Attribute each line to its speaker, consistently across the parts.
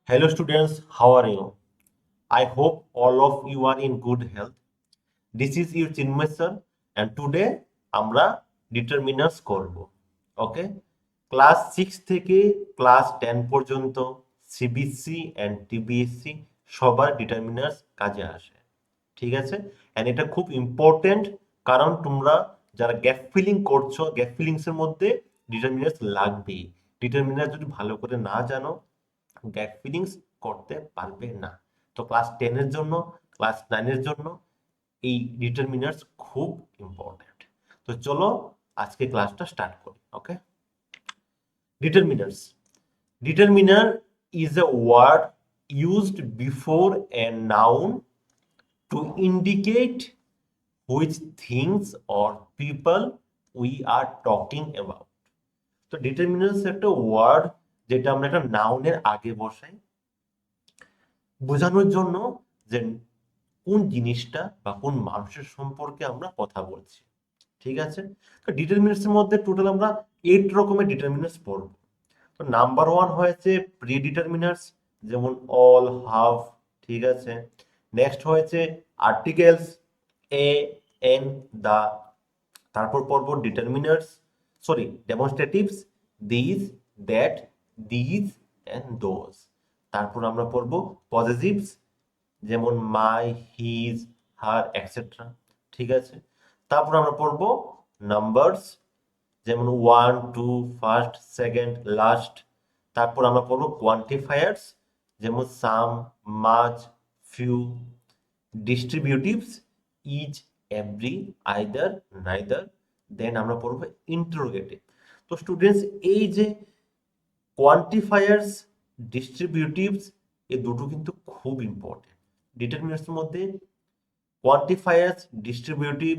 Speaker 1: Hello students, how are you? I hope all of you are in good health. This is your Chinmay sir and today আমরা determinants করব। ওকে, class 6 থেকে class 10 পর্যন্ত CBSE and TBSC সবার determiners কাজে আসে। ঠিক আছে, and এটা খুব ইম্পর্টেন্ট কারণ তোমরা যারা গ্যাপ ফিলিং করছো গ্যাপ ফিলিংস এর মধ্যে ডিটারমিনার্স লাগবেই। ডিটারমিনার যদি ভালো করে না জানো গ্যাপ ফিলিংস করতে পারবে না। তো ক্লাস 10 এর জন্য ক্লাস 9 এর জন্য এই ডিটারমিনার্স খুব ইম্পর্টেন্ট। তো চলো আজকে ক্লাসটা স্টার্ট করি। Okay, determiners. Determiner is a word used before a noun to indicate which things or people we are talking about. তো ডিটারমিনার্স একটা ওয়ার্ড যেটা আমরা একটা নাউনের আগে বসাই বোঝানোর জন্য যে কোন জিনিসটা বা কোন মানুষের সম্পর্কে আমরা কথা বলছি। ঠিক আছে, তো ডিটারমিনার্স এর মধ্যে টোটাল আমরা 8 রকমের ডিটারমিনার্স পড়ব। তো নাম্বার 1 হয়েছে প্রি ডিটারমিনার্স, যেমন অল, হাফ। ঠিক আছে, নেক্সট হয়েছে আর্টিকেলস এ, এন, দা। তারপর পড়ব determiners demonstratives this, that, this and those. তারপর আমরা পড়ব পজেসিভস, যেমন মাই, হিজ, হার এটসেট্রা। ঠিক আছে, তারপর আমরা পড়ব নাম্বারস, যেমন 1, 2, ফার্স্ট, সেকেন্ড, লাস্ট। তারপর আমরা পড়ব কোয়ান্টিফায়ার্স, যেমন some, much, few. Distributives is, every, either, neither. Then আমরা পড়ব ইন্টারোগেটিভ। তো স্টুডেন্টস, এই যে কোয়ান্টিফায়ার্স, ডিস্ট্রিবিউটিভস, এই দুটো কিন্তু খুব ইম্পর্টেন্ট ডিটারমিনার্সের মধ্যে। Quantifiers, distributive,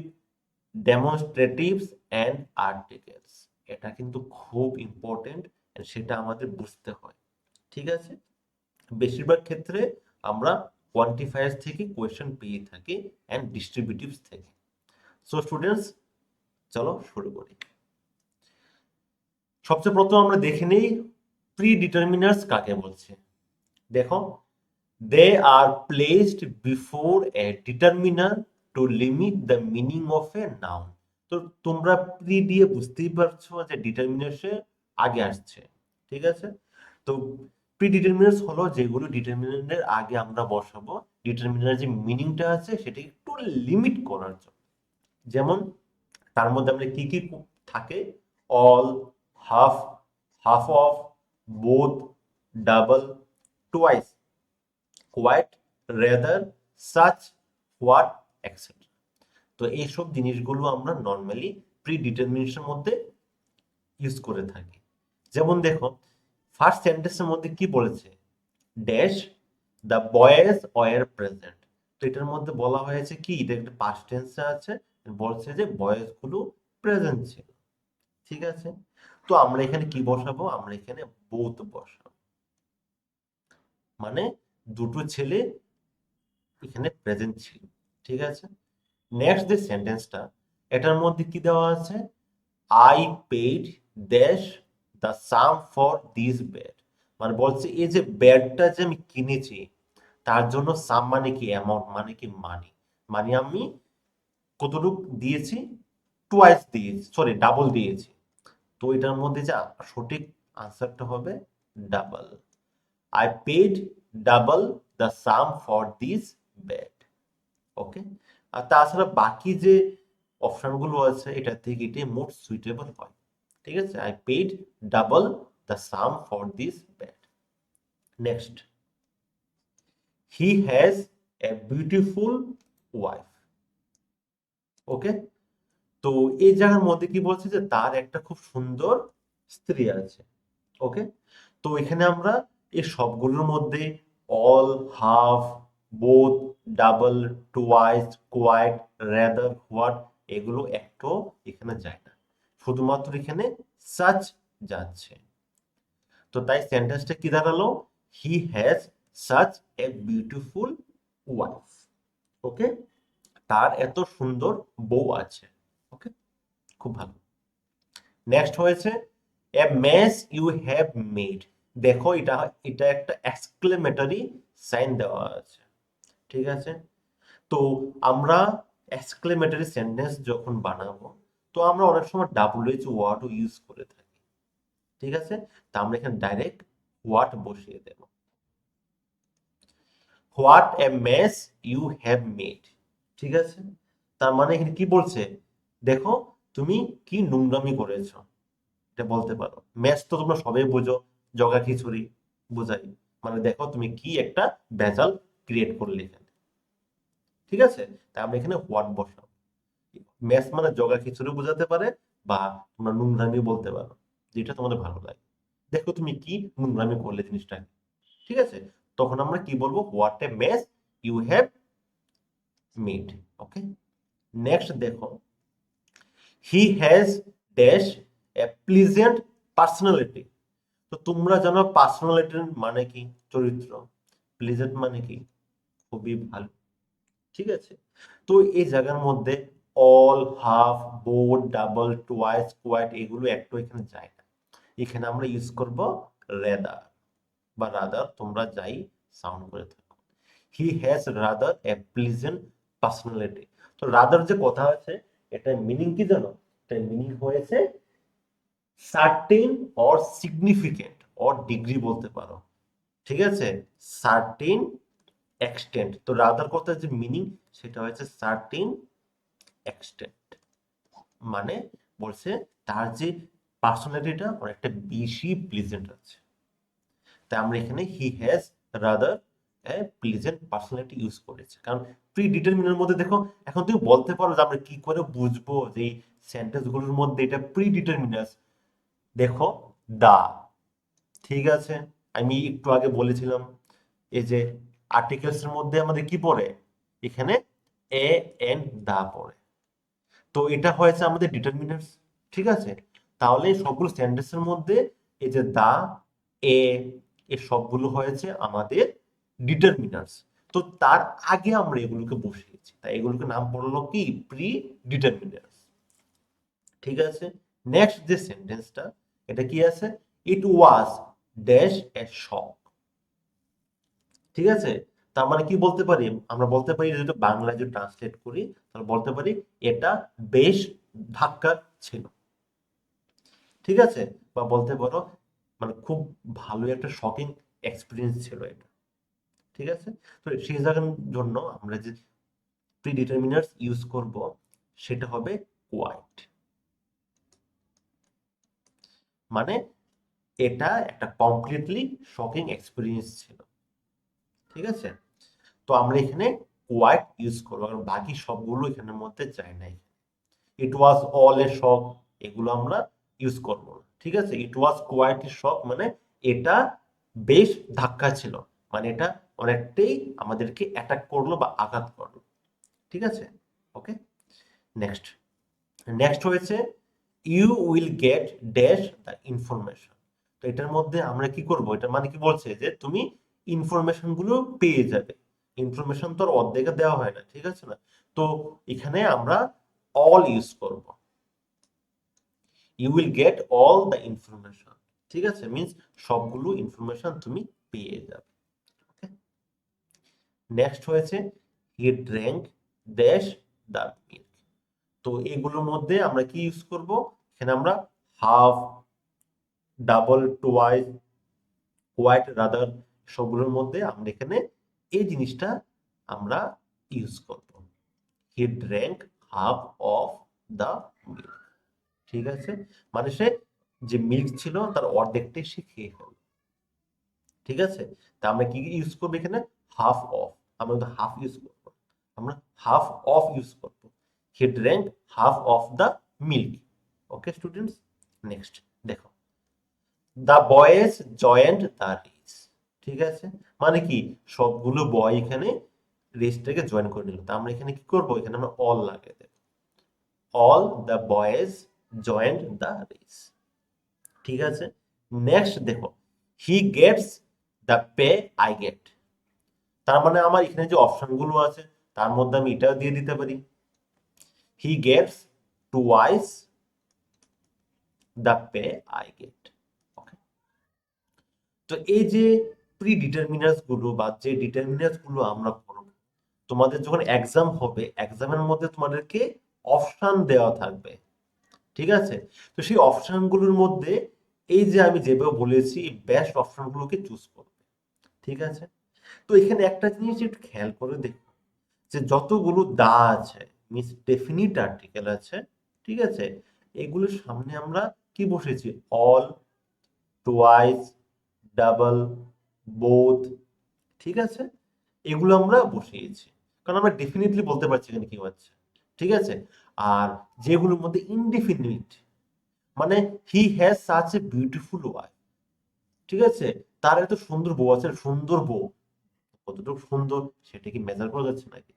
Speaker 1: demonstratives and articles, এটা কিন্তু খুব ইম্পর্টেন্ট, সেটা আমাদের বুঝতে হয়। ঠিক আছে, বেশিরভাগ ক্ষেত্রে আমরা কোয়ান্টিফায়ার্স থেকে কোয়েশ্চেন পেয়ে থাকি এন্ড ডিস্ট্রিবিউটিভস থেকে। সো স্টুডেন্টস, চলো শুরু করি। সবচেয়ে প্রথম আমরা দেখে নেই প্রি ডিটারমিনার্স কাকে বলছে। দেখো, they are placed before a determiner to limit the meaning of a noun. তো তোমরা প্রি দিয়ে বুঝতেই পারছো যে ডিটারমিনার্সে আগে আসছে। ঠিক আছে, তো প্রি ডিটারমিনার্স হলো যেগুলো ডিটারমিনারের আগে আমরা বসাবো ডিটারমিনার যে মিনিংটা আছে সেটা একটু লিমিট করার জন্য। যেমন তার মধ্যে আমরা কি কি থাকে, all, half, half of, both, double, twice, quite, rather, such, what, etcetera. তো এইসব জিনিসগুলো আমরা নর্মালি প্রি ডিটারমিনেশনের মধ্যে ইউজ করে থাকি। যেমন দেখো, ফার্স্ট সেন্টেন্সের মধ্যে কি বলেছে, dash the boys were present. তো এটার মধ্যে বলা হয়েছে কি, এটা একটা পাস্ট টেন্সে আছে, বলছে যে বয়েজ গুলো প্রেজেন্ট ছিল। ঠিক আছে, তো আমরা এখানে কি বসাবো, আমরা এখানে বোথ বসাবো, মানে দুটো ছেলে এখানে প্রেজেন্ট ছিল। ঠিক আছে, নেক্সট যে সেন্টেন্সটা, এটার মধ্যে কি দেওয়া আছে, I paid dash the sum for this bed. মানে বলছে এই যে বেডটা যে আমি কিনেছি তার জন্য সাম মানে কি, অ্যামাউন্ট মানে কি, মানি। মানে আমি কতটুকু দিয়েছি, টুয়াইস দিয়েছি, ডাবল দিয়েছি। তো এটার মধ্যে যে সঠিক আনসারটা হবে double. I paid double the sum for this bed. Okay, আর তাছাড়া বাকি যে অপশনগুলো আছে এটা থেকে এটি মোট সুইটেবল হয়। ঠিক আছে, I paid double the sum for this bed. Next, he has a beautiful wife. Okay, তো এই জায়গার মধ্যে কি বলছে যে তার একটা খুব সুন্দর স্ত্রী আছে। ওকে, তো এখানে আমরা এই সবগুলোর মধ্যে all, half, both, double, twice, quite, rather, what, এগুলো একটু এখানে যায় না, শুধুমাত্র এখানে সাচ যাচ্ছে। তো তাই সেন্টেন্সটা কি দাঁড়ালো, he has such a beautiful wife. Okay, তার এত সুন্দর বউ আছে। ওকে, খুব ভালো। নেক্সট হয়েছে a mess you have made. দেখো এটা এটা একটা এক্সক্লেমেটরি সাইন দেওয়া আছে, ঠিক আছে? তো আমরা এক্সক্লেমেটরি সেন্টেন্স যখন বানাবো, তো আমরা অনেক সময় WH ওয়ার্ডও ইউজ করে থাকি, ঠিক আছে? তা আমরা এখানে ডাইরেক্ট হোয়াট বসিয়ে দেব। What a mess you have made, ঠিক আছে? তার মানে এখানে কি বলছে, দেখো তুমি কি নোংরামি করেছো, এটা বলতে পারো। মেস তো তোমরা সবাই বোঝো, জগা খিচুড়ি বোঝাই। মানে দেখো তুমি কি একটা ভেজাল ক্রিয়েট করলে এখানে, ঠিক আছে? তাই আমরা এখানে হোয়াট বসাবো। মেস মানে জগা খিচুড়ি বোঝাতে পারে, বা তোমরা নোংরামি বলতে পারো, যেটা তোমাদের ভালো লাগে। দেখো তুমি কি নোংরামি করলে জিনিসটা, ঠিক আছে? তখন আমরা কি বলবো, what a mess you have made. Okay, next দেখো, he has dash a pleasant personality. তো তোমরা জানো পার্সোনালিটির মানে কি, চরিত্র। প্লিজেন্ট মানে কি, খুবই ভালো, ঠিক আছে? তো এই জায়গার মধ্যে all, half, both, double, twice, quite এগুলো একটু এখানে যায় না। এখানে আমরা ইউজ করব রেদার বা রাদার, তোমরা যাই সাউন্ড করে থাকো। He has rather A pleasant personality. তো রাদার যে কথা আছে, এটা মিনিং কি জানো? এটা মিনিং হয়েছে certain or significant or degree বলতে পারো, ঠিক আছে? Certain extent. তো রাদার কথার যে মিনিং, সেটা হচ্ছে সার্টেন এক্সটেন্ট। মানে বলছে তার যে পার্সোনালিটিটা অনেকটা বেশি প্লিজেন্ট আছে। তাই আমরা এখানে he has rather A pleasant personality use করেছে, কারণ প্রি ডিটারমিনের মধ্যে দেখো, এখন তুমি বলতে পারো যে আমরা কি করে বুঝবো যে এই সেন্টেন্স গুলোর মধ্যে এটা প্রি ডিটারমিনাস। দেখো দা, ঠিক আছে? আমি একটু আগে বলেছিলাম, এই যে আর্টিকেলস এর মধ্যে আমাদের কি পড়ে, এখানে এ এন্ড দা পড়ে। তো এটা হয়েছে আমাদের ডিটারমিনার্স, ঠিক আছে? তাহলে সবগুলো সেন্টেন্সের মধ্যে এই যে দা, এ, এই সবগুলো হয়েছে আমাদের ডিটারমিনার্স। তো তার আগে আমরা এগুলোকে বসিয়েছি, তাই এগুলোকে নাম পড়লো কি, প্রি ডিটারমিনার্স, ঠিক আছে? নেক্সট যে সেন্টেন্সটা, এটা কি আছে, ইট ওয়াজ ড্যাশ এ শক, ঠিক আছে? তার মানে কি বলতে পারি, আমরা বলতে পারি যদি বাংলায় যদি ট্রান্সলেট করি, তাহলে বলতে পারি এটা বেশ ধাক্কা ছিল, ঠিক আছে? বা বলতে পারো মানে খুব ভালো একটা শকিং এক্সপিরিয়েন্স ছিল এটা, ঠিক আছে? তো সেই জায়গার জন্য আমরা যে প্রিডিটারমিনার্স ইউজ করব, সেটা হবে কোয়াইট। মানে এটা একটা কমপ্লিটলি শকিং এক্সপিরিয়েন্স ছিল, ঠিক আছে? তো আমরা এখানে কোয়াইট ইউজ করবো, কারণ বাকি সবগুলো এখানের মধ্যে যায় নাই। ইট ওয়াজ অল এ শক, এগুলো আমরা ইউজ করব না, ঠিক আছে? ইট ওয়াজ কোয়াইট এ শক মানে এটা বেশ ধাক্কা ছিল, মানে এটা অনেকটাই আমাদেরকে অ্যাটাক করলো বা আঘাত করলো, ঠিক আছে? Okay, next. নেক্সট হয়েছে you will get dash the information. তো এটার মধ্যে আমরা কি করব, এটা মানে কি বলছে যে তুমি ইনফরমেশন গুলো পেয়ে যাবে। ইনফরমেশন তো আর অর্ধেকে দেওয়া হয় না, ঠিক আছে না? তো এখানে আমরা অল ইউজ করব। You will get all the information, ঠিক আছে? মিন্স সবগুলো ইনফরমেশন তুমি পেয়ে যাবে। ওকে, নেক্সট হয়েছে he drank dash the milk. তো এগুলোর মধ্যে আমরা কি ইউজ করব, এখানে আমরা half, double, twice, quite, rather, সবগুলোর মধ্যে আমরা এখানে এই জিনিসটা আমরা ইউজ করব। He drank half of the milk, ঠিক আছে? মানে সে যে মিল্ক ছিল তার অর্ধেকটাই সে খেয়ে ফেলল, ঠিক আছে? তা আমরা কি ইউজ করবো এখানে, হাফ অফ। আমরা কিন্তু হাফ ইউজ করবো না, আমরা হাফ অফ ইউজ করবো। He drank half of the milk. Okay students, next দেখো, the boys joined the race, ঠিক আছে? মানে কি, সবগুলো বয় এখানে রেসটাকে জয়েন করে নিল। তা আমরা এখানে কি করবো, এখানে আমরা অল লাগিয়ে দেব। All the boys joined the race, ঠিক আছে? নেক্সট দেখো, he gets the pay I get. তার মানে আমার এখানে যে অপশন গুলো আছে, তার মধ্যে আমি এটাও দিয়ে দিতে পারি, he gets twice the pay I get. Okay, তো এই যে প্রি ডিটারমিনার্স গুলো বা যে ডিটারমিনার্স গুলো আমরা করব, তোমাদের যখন এক্সাম হবে এক্সামের মধ্যে তোমাদেরকে অপশন দেওয়া থাকবে, ঠিক আছে? তো সেই অপশন গুলোর মধ্যে এই যে আমি যেভাবে বলেছি বেস্ট অপশন গুলোকে চুজ করবে, ঠিক আছে? তো এখানে একটা জিনিস একটু খেয়াল করে দেখো যে যতগুলো দা আছে, মিস ডেফিনিট আর্টিকেল আছে, ঠিক আছে, এগুলোর সামনে আমরা কি বসেছি? অল, টোয়াইস, ডাবল, বোথ, ঠিক আছে, এগুলো আমরা বসিয়েছি কারণ আমরা ডেফিনেটলি বলতে পারছি এখানে কি হচ্ছে, ঠিক আছে? আর যেগুলোর মধ্যে ইনডেফিনিট, মানে হি has such a beautiful wife, ঠিক আছে, তার এত সুন্দর বউ আছে, সুন্দর বউ কতটুকু সুন্দর সেটা কি মেজার করা যাচ্ছে নাকি?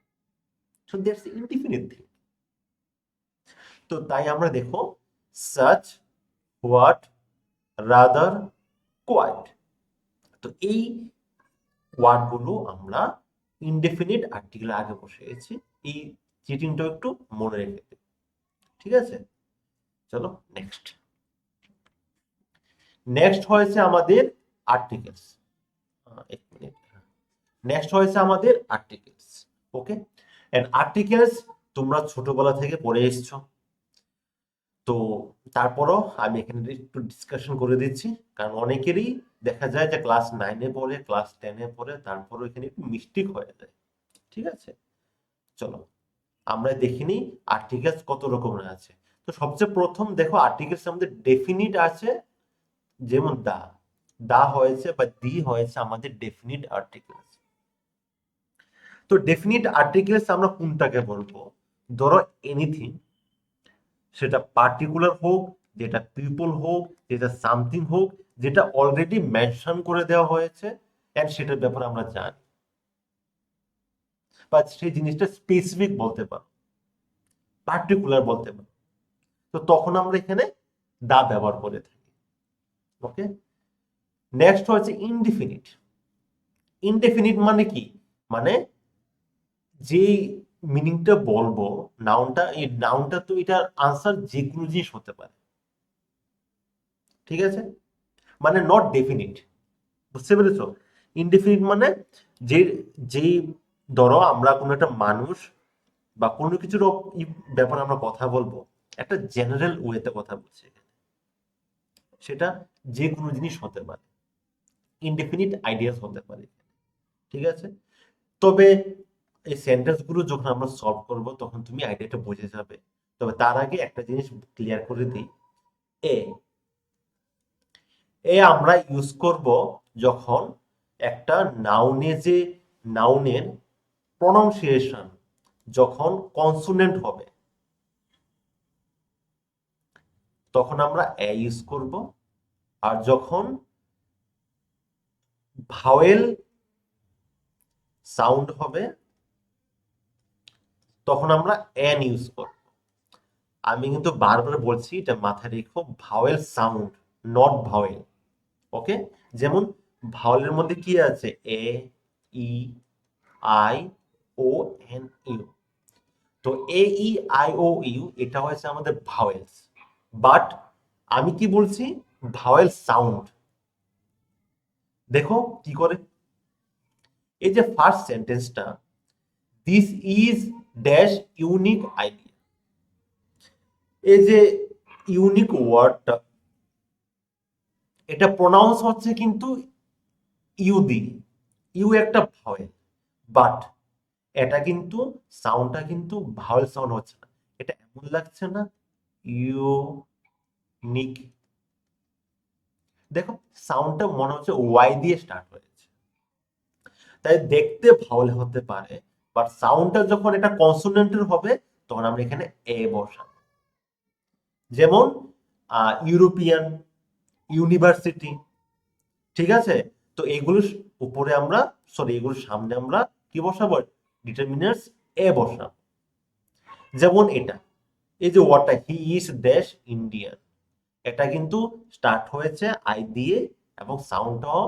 Speaker 1: So that's indefinite thing. তো তাই আমরা দেখো সাচ, হোয়াট, রাদার, কোয়াইট, তো এই ওয়ার্ডগুলো আমরা ইনডেফিনিট আর্টিকেলের আগে বসিয়েছি। এই চিটিংটাও একটু মনে রেখে দিই, ঠিক আছে? চলো নেক্সট। নেক্সট হয়েছে আমাদের আর্টিকেলস। এক মিনিট, নেক্সট হয়েছে আমাদের আর্টিকেলস। ওকে, এন্ড আর্টিকেলস তোমরা ছোটবেলা থেকে পড়ে এসছো, তো তারপরও আমি এখানে একটু ডিসকাশন করে দিচ্ছি কারণ অনেকেরই দেখা যায় যে ক্লাস 9-এ পড়ে, ক্লাস 10-এ পড়ে, তারপরও এখানে একটু মিস্টেক হয়ে যায়, ঠিক আছে? চলো আমরা দেখিনি আর্টিকেলস কত রকমের আছে। তো সবচেয়ে প্রথম দেখো আর্টিকেলস আমাদের ডেফিনিট আছে, যেমন দা, দা হয়েছে বা দি হয়েছে আমাদের ডেফিনিট আর্টিকেলস। তো ডেফিনিট আর্টিকেলস আমরা কোনটাকে বলবো? ধরো এনিথিং, সেটা পার্টিকুলার হোক, যেটা পিপল হোক, যেটা সামথিং হোক, যেটা অলরেডি মেনশন করে দেওয়া হয়েছে এন্ড সেটার ব্যাপারে আমরা জানি, বা সেই জিনিসটা স্পেসিফিক বলতে পারো, পার্টিকুলার বলতে পারো, তো তখন আমরা এখানে দা ব্যবহার করে থাকি। ওকে, নেক্সট হচ্ছে ইনডিফিনিট। ইনডেফিনিট মানে কি? মানে যে মিনিংটা বলবো নাউনটা, এই নাউনটা তো এটার আনসার যে কোনো জিনিস হতে পারে, ঠিক আছে, মানে নট ডেফিনিট, বুঝতে পেরেছো? ইনডেফিনিট মানে যে, যেই ধরো আমরা কোনো একটা মানুষ বা কোনো কিছুর ব্যাপারে আমরা কথা বলবো, একটা জেনারেল ওয়েতে কথা বলছি, সেটা যে কোনো জিনিস হতে পারে, ইনডেফিনিট আইডিয়াস হতে পারে, ঠিক আছে? তবে এই সেন্টেন্স গুলো যখন আমরা সলভ করব তখন তুমি আইডিয়াটা বুঝে যাবে। তবে তার আগে একটা জিনিস ক্লিয়ার করে দিই, এ, এ আমরা ইউজ করব যখন একটা নাউনে, যে নাউনের প্রনাউন্সিয়েশন যখন কনসোনেন্ট হবে তখন আমরা এ ইউজ করব, আর যখন ভাওয়েল সাউন্ড হবে তখন আমরা এন ইউজ করব। আমি কিন্তু বারবার বলছি এটা মাথায় রেখো, ভাওয়েল সাউন্ড, নট ভাওয়েল। ওকে, যেমন ভাওয়েলের মধ্যে কি আছে? এ, ই, আই, ও, এন, ইউ। তো এ, ই, আই, ও, ইউ এটা হচ্ছে আমাদের ভাওয়েলস, বাট আমি কি বলছি? Vowel sound. দেখো কি করে, এই যে ফার্স্ট সেন্টেন্সটা, this is dash unique idea, এই যে ইউনিক ওয়ার্ডটা, এটা প্রনাউন্স হচ্ছে কিন্তু ইউ দিয়ে, ইউ একটা ভাওয়েল, বাট এটা কিন্তু সাউন্ডটা কিন্তু ভাওয়েল সাউন্ড হচ্ছে না, এটা এমন লাগছে না? ইউনিক, দেখো সাউন্ডটা মনে হচ্ছে ওয়াই দিয়ে স্টার্ট হয়েছে, তাই দেখতে ভাওয়েল হতে পারে, বাট সাউন্ডটা যখন এটা কনসোনেন্টের হবে তখন আমরা এখানে এ বসাবো। যেমন ইউরোপিয়ান, ইউনিভার্সিটি, ঠিক আছে? তো এগুলোর উপরে আমরা, সরি এগুলোর সামনে আমরা কি বসাবো? ডিটারমিনার্স এ বসাবো। যেমন এটা, এই যে ওয়ার্ডটা হি ইজ ড্যাশ ইন্ডিয়ান, এটা কিন্তু স্টার্ট হয়েছে আই দিয়ে এবং সাউন্ডটাও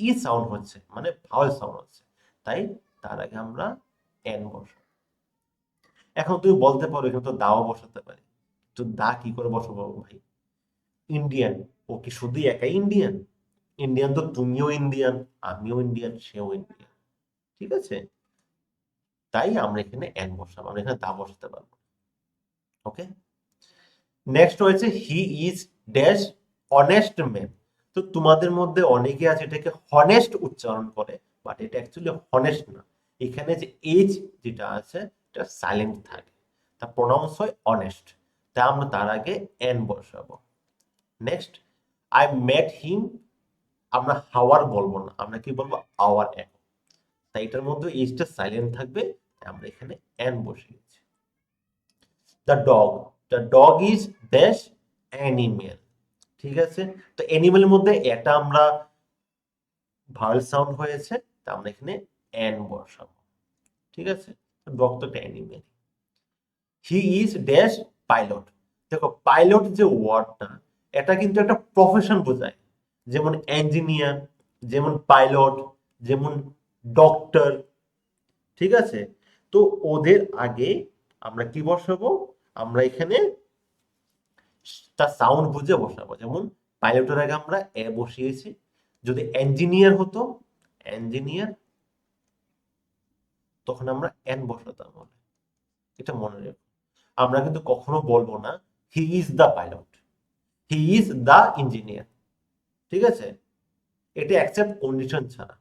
Speaker 1: ই সাউন্ড হচ্ছে, মানে ভাওয়েল সাউন্ড হচ্ছে, তাই তার আগে আমরা এন বসাবো। এখন তুমি বলতে পারো এখানে তো দাও বসাতে পারি, তো দা কি করে বসাবো ভাই? ইন্ডিয়ান, ও কি শুধু একাই ইন্ডিয়ান? ইন্ডিয়ান তো তুমিও ইন্ডিয়ান, আমিও ইন্ডিয়ান, সেও ইন্ডিয়ান, ঠিক আছে? তাই আমরা এখানে এন বসাবো, আমরা এখানে দা বসাতে পারবো। ওকে, নেক্সট হয়েছে হি ইজ ড্যাশ অনেস্ট ম্যান। তো তোমাদের মধ্যে অনেকে আছে এটাকে হনেস্ট উচ্চারণ করে, বাট এটা অ্যাকচুয়ালি হনেস্ট না। এখানে যে এইচ যেটা আছে এটা সাইলেন্ট থাকে, তা প্রোনাউন্স হয় অনেস্ট, তাই আমরা তার আগে এন বসাবো। নেক্সট, আই মেট হিম, আমরা হাওয়ার বলবো না, আমরা কি বলবো আওয়ার এন, তাই এটার মধ্যে এইচটা সাইলেন্ট থাকবে, তাই আমরা এখানে এন বসিয়েছি। The dog, the dog is dash animal, ঠিক আছে? তো অ্যানিমেলের মধ্যে এটা আমরা ভাওয়েল সাউন্ড হয়েছে, তা আমরা এখানে এন বসাবো, ঠিক আছে? ডগ তো একটা animal. He is dash pilot, দেখো পাইলট যে ওয়ার্ডটা এটা কিন্তু একটা প্রফেশন বোঝায়, যেমন ইঞ্জিনিয়ার, যেমন পাইলট, যেমন ডক্টর, ঠিক আছে? তো ওদের আগে আমরা কি বসাবো, আমরা এখানে তার সাউন্ড বুঝে বসাবো। যেমন পাইলটের আগে আমরা এ বসিয়েছি, যদি ইঞ্জিনিয়ার হতো ইঞ্জিনিয়ার, তখন আমরা এন বসাতাম বলে, এটা মনে রেখো। আমরা কিন্তু কখনো বলবো না হি is the pilot, he is the engineer, ঠিক আছে? এটা অ্যাকসেপ্ট কন্ডিশন ছাড়া,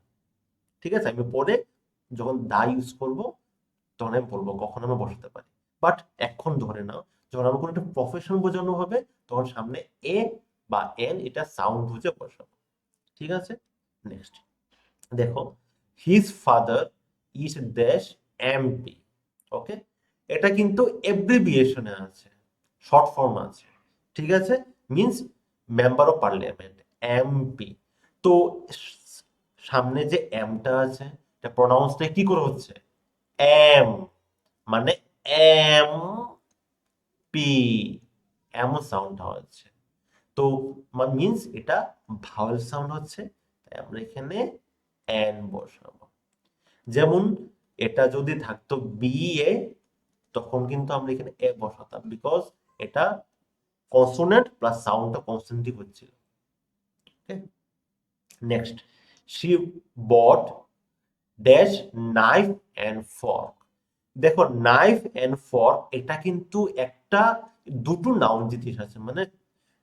Speaker 1: ঠিক আছে? আমি পরে যখন দা ইউজ করব তখন আমি বলবো কখন আমরা বসাতে পারি, বাট এখন ধরে নাও যখন আমরা কোনো একটা প্রফেশন বোঝানো হবে তখন সামনে এ বা এন এটা সাউন্ড বুঝে বসাবো, ঠিক আছে? নেক্সট দেখো, his father is dash MP. Okay, এটা কিন্তু এব্রিভিয়েশনে আছে, শর্ট ফর্ম আছে, ঠিক আছে? Means member of parliament, MP. তো সামনে যে এমটা আছে এটা প্রনাউন্সটা কি করে হচ্ছে, এম, মানে এম পি, এমন সাউন্ড হচ্ছে। তো মিন্স এটা ভাওয়েল সাউন্ড হচ্ছে, তাই আমরা এখানে এন বসাবো। যেমন এটা যদি থাকতো বি এ, তখন কিন্তু আমরা এখানে এ বসাতাম, বিকজ এটা কনসোনেন্ট প্লাস সাউন্ডটা কনসোনেন্টই হচ্ছিল। Okay, next, she bought dash knife and fork. দেখো নাইফ এন্ড ফর্ক এটা কিন্তু একটা, দুটো নাউন জিনিস আছে, মানে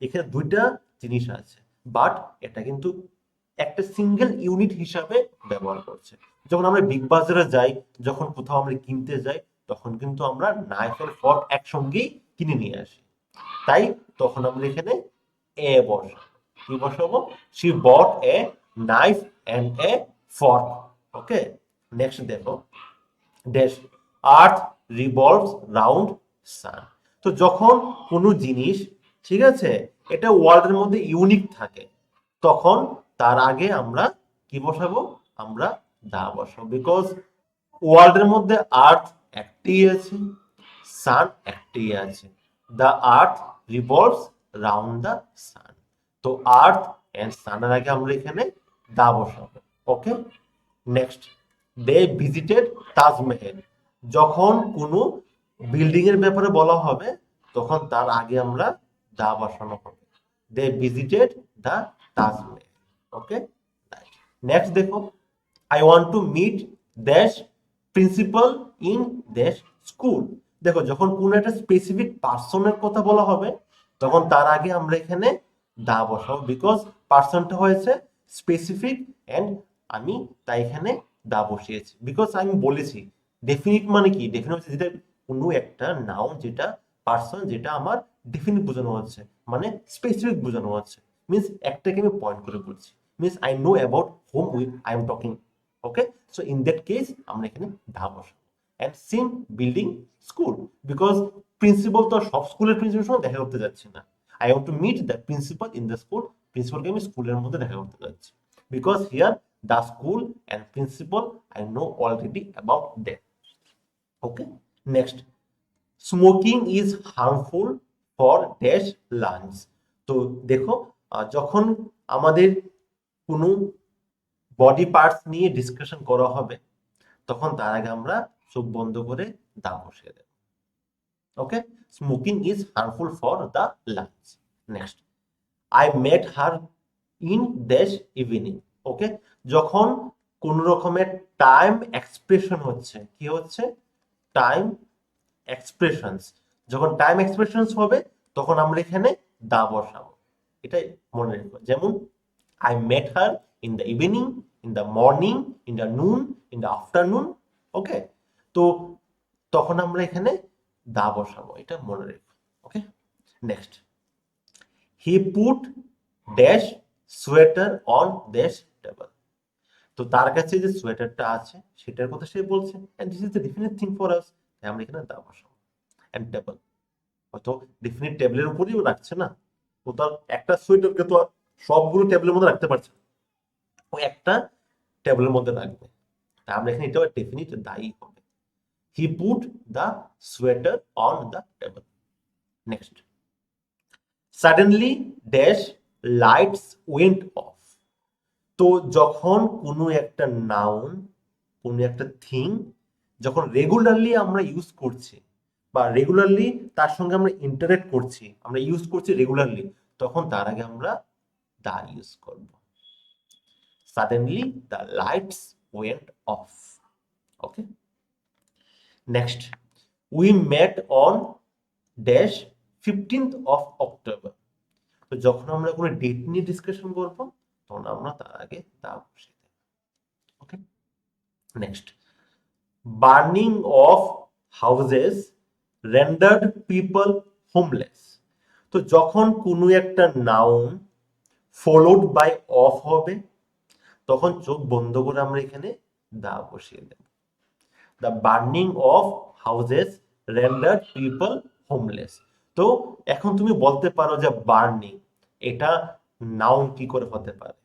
Speaker 1: এখানে দুইটা জিনিস আছে, বাট এটা কিন্তু একটা সিঙ্গেল ইউনিট হিসাবে ব্যবহার করছে। যখন আমরা বিগ বাজারে যাই, যখন কোথাও আমরা কিনতে যাই, তখন কিন্তু আমরা নাইফ এন্ড ফর্ক একসঙ্গেই কিনে নিয়ে আসি, তাই তখন আমরা এখানে এ বসাবো। কি বসাবো, she bought a knife and a fork. Okay, next দেখো, dash earth revolves round sun. তো যখন কোনো জিনিস, ঠিক আছে, এটা ওয়ার্ল্ডের মধ্যে ইউনিক থাকে, তখন তার আগে আমরা কি বসাবো, আমরা দা বসাবো, বিকজ ওয়ার্ল্ডের মধ্যে আর্থ একটি আছে, সান একটি আছে, the earth revolves round the sun. তো আর্থ এন্ড সানের আগে আমরা এখানে দা বসাবো। ওকে, নেক্সট, দে ভিজিটেড তাজমহল। যখন কোনো বিল্ডিং এর ব্যাপারে বলা হবে তখন তার আগে আমরা দা বসানো হবে, they visited the Taj Mahal. Okay, next দেখো, I want to meet dash principal in dash school. দেখো যখন কোনো একটা স্পেসিফিক পার্সনের কথা বলা হবে তখন তার আগে আমরা এখানে দা বসাবো, বিকজ পার্সনটা হয়েছে স্পেসিফিক এন্ড আমি তাই এখানে দা বসিয়েছি, বিকজ আমি বলেছি ডেফিনিট মানে কি, ডেফিনিট হচ্ছে যেটা কোনো একটা নাউন, যেটা পার্সন, যেটা আমার ডেফিনিট বোঝানো হচ্ছে, মানে স্পেসিফিক বোঝানো হচ্ছে, মিন্স একটাকে আমি পয়েন্ট করে বলছি, means I know about whom I am talking. Okay, so in that case আমরা এখানে দা বসাবো। and same building school, because principal তো সব স্কুলের প্রিন্সিপালের সঙ্গে দেখা করতে যাচ্ছি না, I want to meet the principal in the school, প্রিন্সিপালকে আমি স্কুলের মধ্যে দেখা করতে যাচ্ছি, because here the school and principal I know already about them. Okay, next, smoking is harmful for dash lungs. তো দেখো যখন আমাদের কোনো বডি পার্টস নিয়ে ডিসকাশন করা হবে তখন তার আগে আমরা চোখ বন্ধ করে দা বসিয়ে দেব। Okay, smoking is harmful for the lungs. Next, I met her in dash evening. Okay, যখন কোন রকমের টাইম এক্সপ্রেশন হচ্ছে, কি হচ্ছে, টাইম এক্সপ্রেশনস, যখন টাইম এক্সপ্রেশনস হবে তখন আমরা এখানে দা বসাবো। এটাই মনে রাখবো। যেমন I met her in the evening, in the morning, in the noon, in the afternoon. Okay, তো তখন আমরা এখানে দা বসাবো, এটা মনে রাখবো। Okay, next, he put dash sweater on dash table. তো তার কাছে যে সোয়েটারটা আছে সেটার কথা সে বলছে, and this is the definite thing for us, আমরা এখানে দা বসাবো। এন্ড টেবল, হয়তো ডেফিনিট টেবিলের উপরেও রাখছে না, ও তার একটা সোয়েটারকে তো আর সবগুলো টেবিলের মধ্যে রাখতে পারছে না, ও একটা টেবিলের মধ্যে রাখবে, তাই আমরা এখানে এটাও ডেফিনিট দায়ী হবে। He put the sweater on the table. Next, suddenly dash lights went of. তো যখন কোনো একটা নাউন, কোনো একটা থিং যখন রেগুলারলি আমরা ইউজ করছি, বা রেগুলারলি তার সঙ্গে আমরা ইন্টারেক্ট করছি, আমরা ইউজ করছি রেগুলারলি, তখন তার আগে আমরা দা ইউজ করব। Suddenly the lights went off. Okay, next, we met on dash 15th of October। তো যখন আমরা কোনো ডেট নিয়ে ডিসকাশন করবো তখন আমরা তার আগে দা বসিয়ে দেব। Okay, next, burning of houses rendered people homeless. তো যখন কোনো একটা নাউন ফলোড বাই অফ হবে তখন চোখ বন্ধ করে আমরা এখানে দা বসিয়ে দেব। The burning of houses rendered people homeless. তো এখন তুমি বলতে পারো যে বার্নিং এটা নাউন কি করে হতে পারে?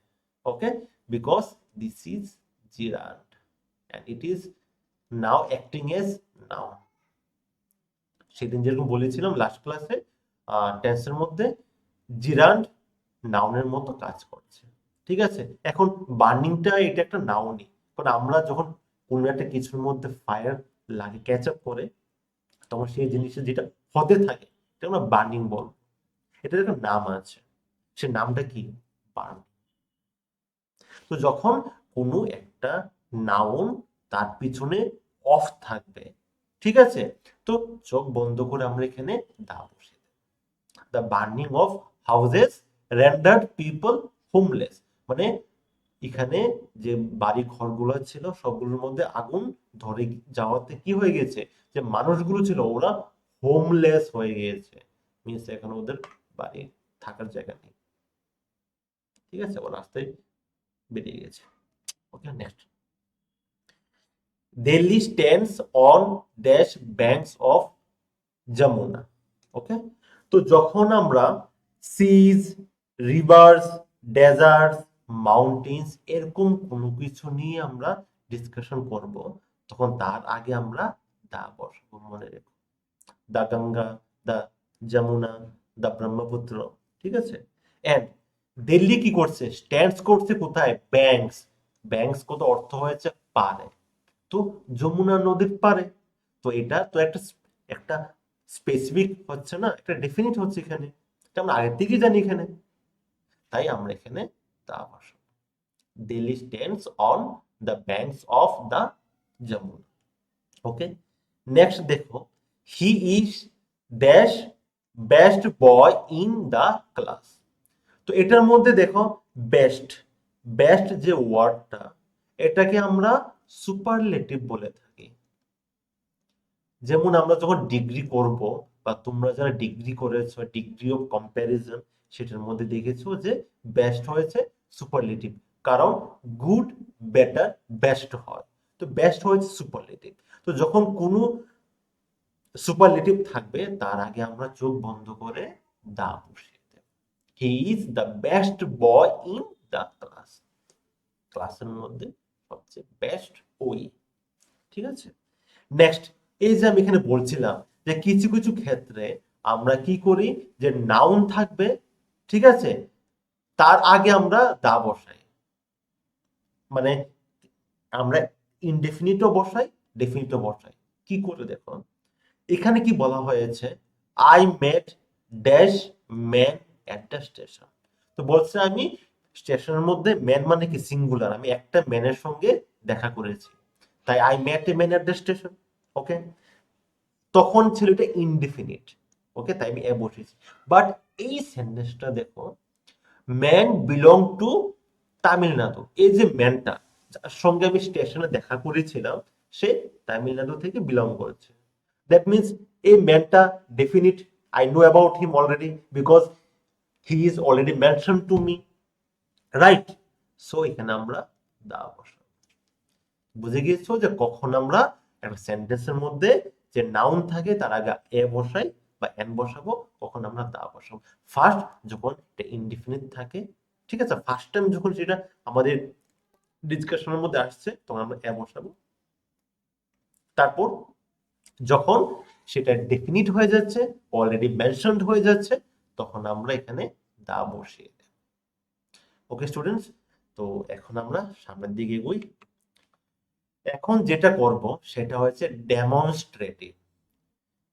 Speaker 1: Okay, because this is gerund and it is now acting as noun। সেদিন যেরকম বলেছিলাম লাস্ট ক্লাসে, টেন্সের মধ্যে জিরান্ড নাউনের মতো কাজ করছে। ঠিক আছে, এখন বার্নিংটা এটা একটা নাউনই, কারণ আমরা যখন কোনো একটা কিছুর মধ্যে ফায়ার লাগে, ক্যাচ আপ করে, তখন সেই জিনিসটা যেটা হতে থাকে এটা আমরা বার্নিং বলবো। এটার একটা নাম আছে, সে নামটা কি? বার্নিং। তো যখন কোনো একটা নাউন তার পিছনে অফ থাকবে, ঠিক আছে, তো চোখ বন্ধ করে আমরা এখানে দা বসে দেব। The burning of houses rendered people homeless, মানে এখানে যে বাড়ি ঘরগুলো ছিল সবগুলোর মধ্যে আগুন ধরে যাওয়াতে কি হয়ে গেছে, যে মানুষগুলো ছিল ওরা হোমলেস হয়ে গিয়েছে, মিনস এখন ওদের বাড়ি থাকার জায়গা নেই। ঠিক আছে, ওরা রাস্তায় বেরিয়ে গেছে। Okay, next, Delhi stands on dash banks of Yamuna. Okay, তো যখন আমরা সিজ, রিভার্স, ডেজার্টস, মাউন্টেন্স এরকম কোনো কিছু নিয়ে আমরা ডিসকাশন করব তখন তার আগে আমরা দা বসাবো, মনে রেখো। দা গঙ্গা, দা যমুনা, দা ব্রহ্মপুত্র। ঠিক আছে, এন্ড দিল্লি কি করছে? স্ট্যান্ডস করছে কোথায়? ব্যাংকস। ব্যাংকস কত অর্থ হয়েছে? পারে। তো যমুনা নদীর পারে, তো এটা তো একটা একটা স্পেসিফিক হচ্ছে না, একটা ডেফিনিট হচ্ছে এখানে, এটা আমরা আগে থেকেই জানি এখানে, তাই আমরা এখানে তা বসাবো। Delhi stands on the banks of the Yamuna. Okay, next দেখো, he is dash best boy in the class. তো এটার মধ্যে দেখো বেস্ট, বেস্ট যে ওয়ার্ডটা এটাকে আমরা সুপারলেটিভ বলে থাকি। যেমন আমরা যখন ডিগ্রি করব, বা তোমরা যারা ডিগ্রি করেছো, ডিগ্রি অফ কম্প্যারিজন, সেটার মধ্যে দেখেছো যে বেস্ট হয়েছে সুপারলেটিভ, কারণ গুড, বেটার, বেস্ট হয়, তো বেস্ট হয়েছে সুপারলেটিভ। তো যখন কোনো সুপারলেটিভ থাকবে তার আগে আমরা চোখ বন্ধ করে দা বসিয়ে দেব। He is the best boy in the class. ক্লাসের মধ্যে সবচেয়ে বেস্ট ওই। ঠিক আছে, নেক্সট, এই যে আমি এখানে বলছিলাম যে কিছু কিছু ক্ষেত্রে আমরা কি করি, যে নাউন থাকবে, ঠিক আছে, তার আগে আমরা দা বসাই, মানে আমরা ইনডেফিনিটও বসাই, ডেফিনিটও বসাই। কি করে দেখো, এখানে কি বলা হয়েছে, I met dash man at the station. তো বলছে আমি স্টেশনের মধ্যে ম্যান মানে কি সিঙ্গুলার, আমি একটা ম্যানের সঙ্গে দেখা করেছি, তাই I met a man at the station. Okay, তখন ছিল এটা ইনডিফিনিট। ওকে, তাই আমি এ বসেছি। বাট এই সেন্টেন্সটা দেখো, ম্যান বিলং টু তামিলনাড়ু, এই যে ম্যানটা যার সঙ্গে আমি স্টেশনে দেখা করেছিলাম সে তামিলনাড়ু থেকে বিলং করছে। দ্যাট মিনস এই ম্যানটা definite, I know about him already because he is already mention to me, right? So এখানে আমরা দা বসাবো। বুঝে গিয়েছো যে কখন আমরা একটা সেন্টেন্সের মধ্যে যে নাউন থাকে তার আগে এ বসাই বা এন বসাবো, কখন আমরা দা বসাবো। ফার্স্ট যখন এটা ইনডিফিনিট থাকে, ঠিক আছে, ফার্স্ট টাইম যখন সেটা আমাদের ডিসকাশনের মধ্যে আসছে তখন আমরা এ বসাবো। তারপর যখন সেটা ডেফিনিট হয়ে যাচ্ছে, অলরেডি মেনশনড হয়ে যাচ্ছে, তখন আমরা এখানে দা বসিয়ে দেব। ওকে স্টুডেন্টস, তো এখন আমরা সামনের দিকে এগোই। এখন যেটা করব সেটা হচ্ছে demonstrative.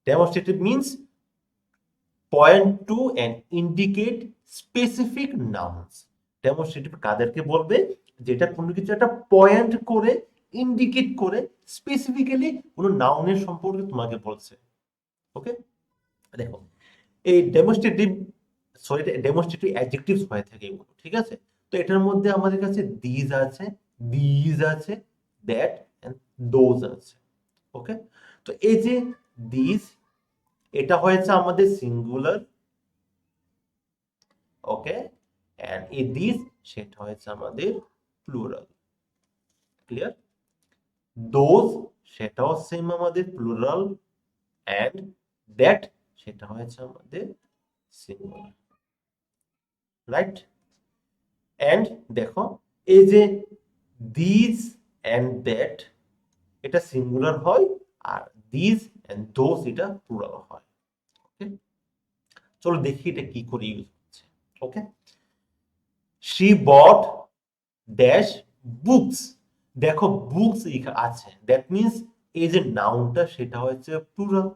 Speaker 1: Demonstrative means point to and indicate specific nouns. Demonstrative কাদেরকে বলবে? যেটা কোনো কিছু একটা পয়েন্ট করে, ইন্ডিকেট করে, স্পেসিফিক্যালি কোনো নাউনের সম্পর্কে তোমাকে বলছে। ওকে, দেখো এই ডেমনস্ট্রেটিভ, সরি, ডেমনস্ট্রেটিভ অ্যাডজেক্টিভস হয়ে থাকে এগুলো, ঠিক আছে? তো এটার মধ্যে আমাদের কাছে দিজ আছে, দিজ আছে, দ্যাট এন্ড দোজ আছে। ওকে, তো এই যে দিজ, এটা হয়েছে আমাদের সিঙ্গুলার। ওকে, এন্ড এই দিজ সেটা হয়েছে আমাদের প্লুরাল। ক্লিয়ার? দোজ সেটাও সেম আমাদের প্লুরাল, এন্ড দ্যাট সেটা হয়েছে আমাদের সিঙ্গুলার, রাইট? এন্ড দেখো এই যে দিজ এন্ড দ্যাট এটা সিঙ্গুলার হয়, আর দিজ এন্ড দোজ এটা প্লুরাল হয়। ওকে, চলো দেখি এটা কি করে ইউজ হচ্ছে। ওকে, শি বট ড্যাশ বুকস। দেখো বুকস আছে, দ্যাট মিন্স এই যে নাউনটা সেটা হচ্ছে প্লুরাল,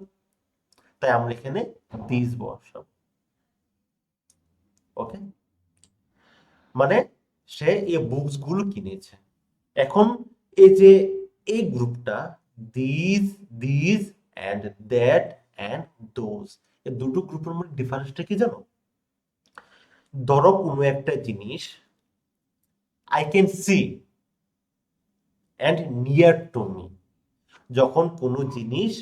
Speaker 1: তাই আমরা এখানে দিস বসাবো। ওকে, মানে সে এই বুকস গুলো কিনেছে। এখন এই যে এই গ্রুপটা this, this and that and those, এই দুটো গ্রুপের মধ্যে ডিফারেন্সটা কি জানো? ধরো কোনো একটা জিনিস I can see and near to me, যখন কোনো জিনিস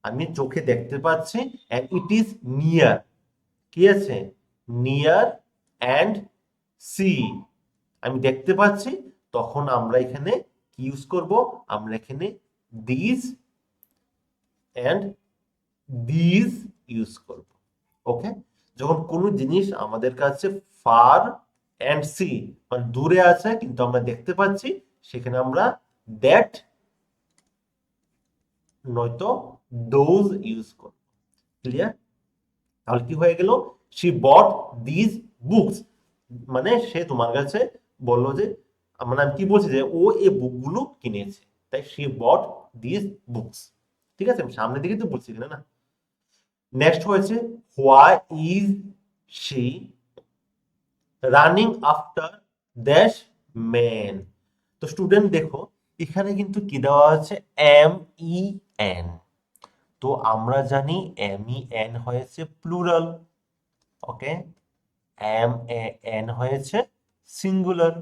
Speaker 1: আমি চোখে দেখতে পাচ্ছি এন্ড ইট ইজ নিয়ার, কি আছে? নিয়ার এন্ড সি, আমি দেখতে পাচ্ছি, তখন আমরা এখানে কি ইউজ করব? আমরা এখানে দিস এন্ড দিস ইউজ করব। ওকে, যখন কোনো জিনিস আমাদের কাছে ফার এন্ড সি, মানে দূরে আছে কিন্তু আমরা দেখতে পাচ্ছি, সেখানে আমরা দ্যাট নয়তো দোজ ইউজ করব। ক্লিয়ার? তাহলে কি হয়ে গেল? শি বট দিজ বুকস, মানে সে তোমার কাছে বললো যে, মানে আমি কি বলছি যে ও এই বুকগুলো কিনেছে, তাই শি বট দিজ বুকস। ঠিক আছে, আমি সামনের দিকে তো বলছি কিনা না। নেক্সট হয়েছে why is she running after dash man. তো স্টুডেন্ট দেখো এখানে কিন্তু কি দেওয়া আছে? M E N. তো আমরা জানি এম ই এন হয়েছে plural. Okay, M A N হয়েছে সিঙ্গুলার।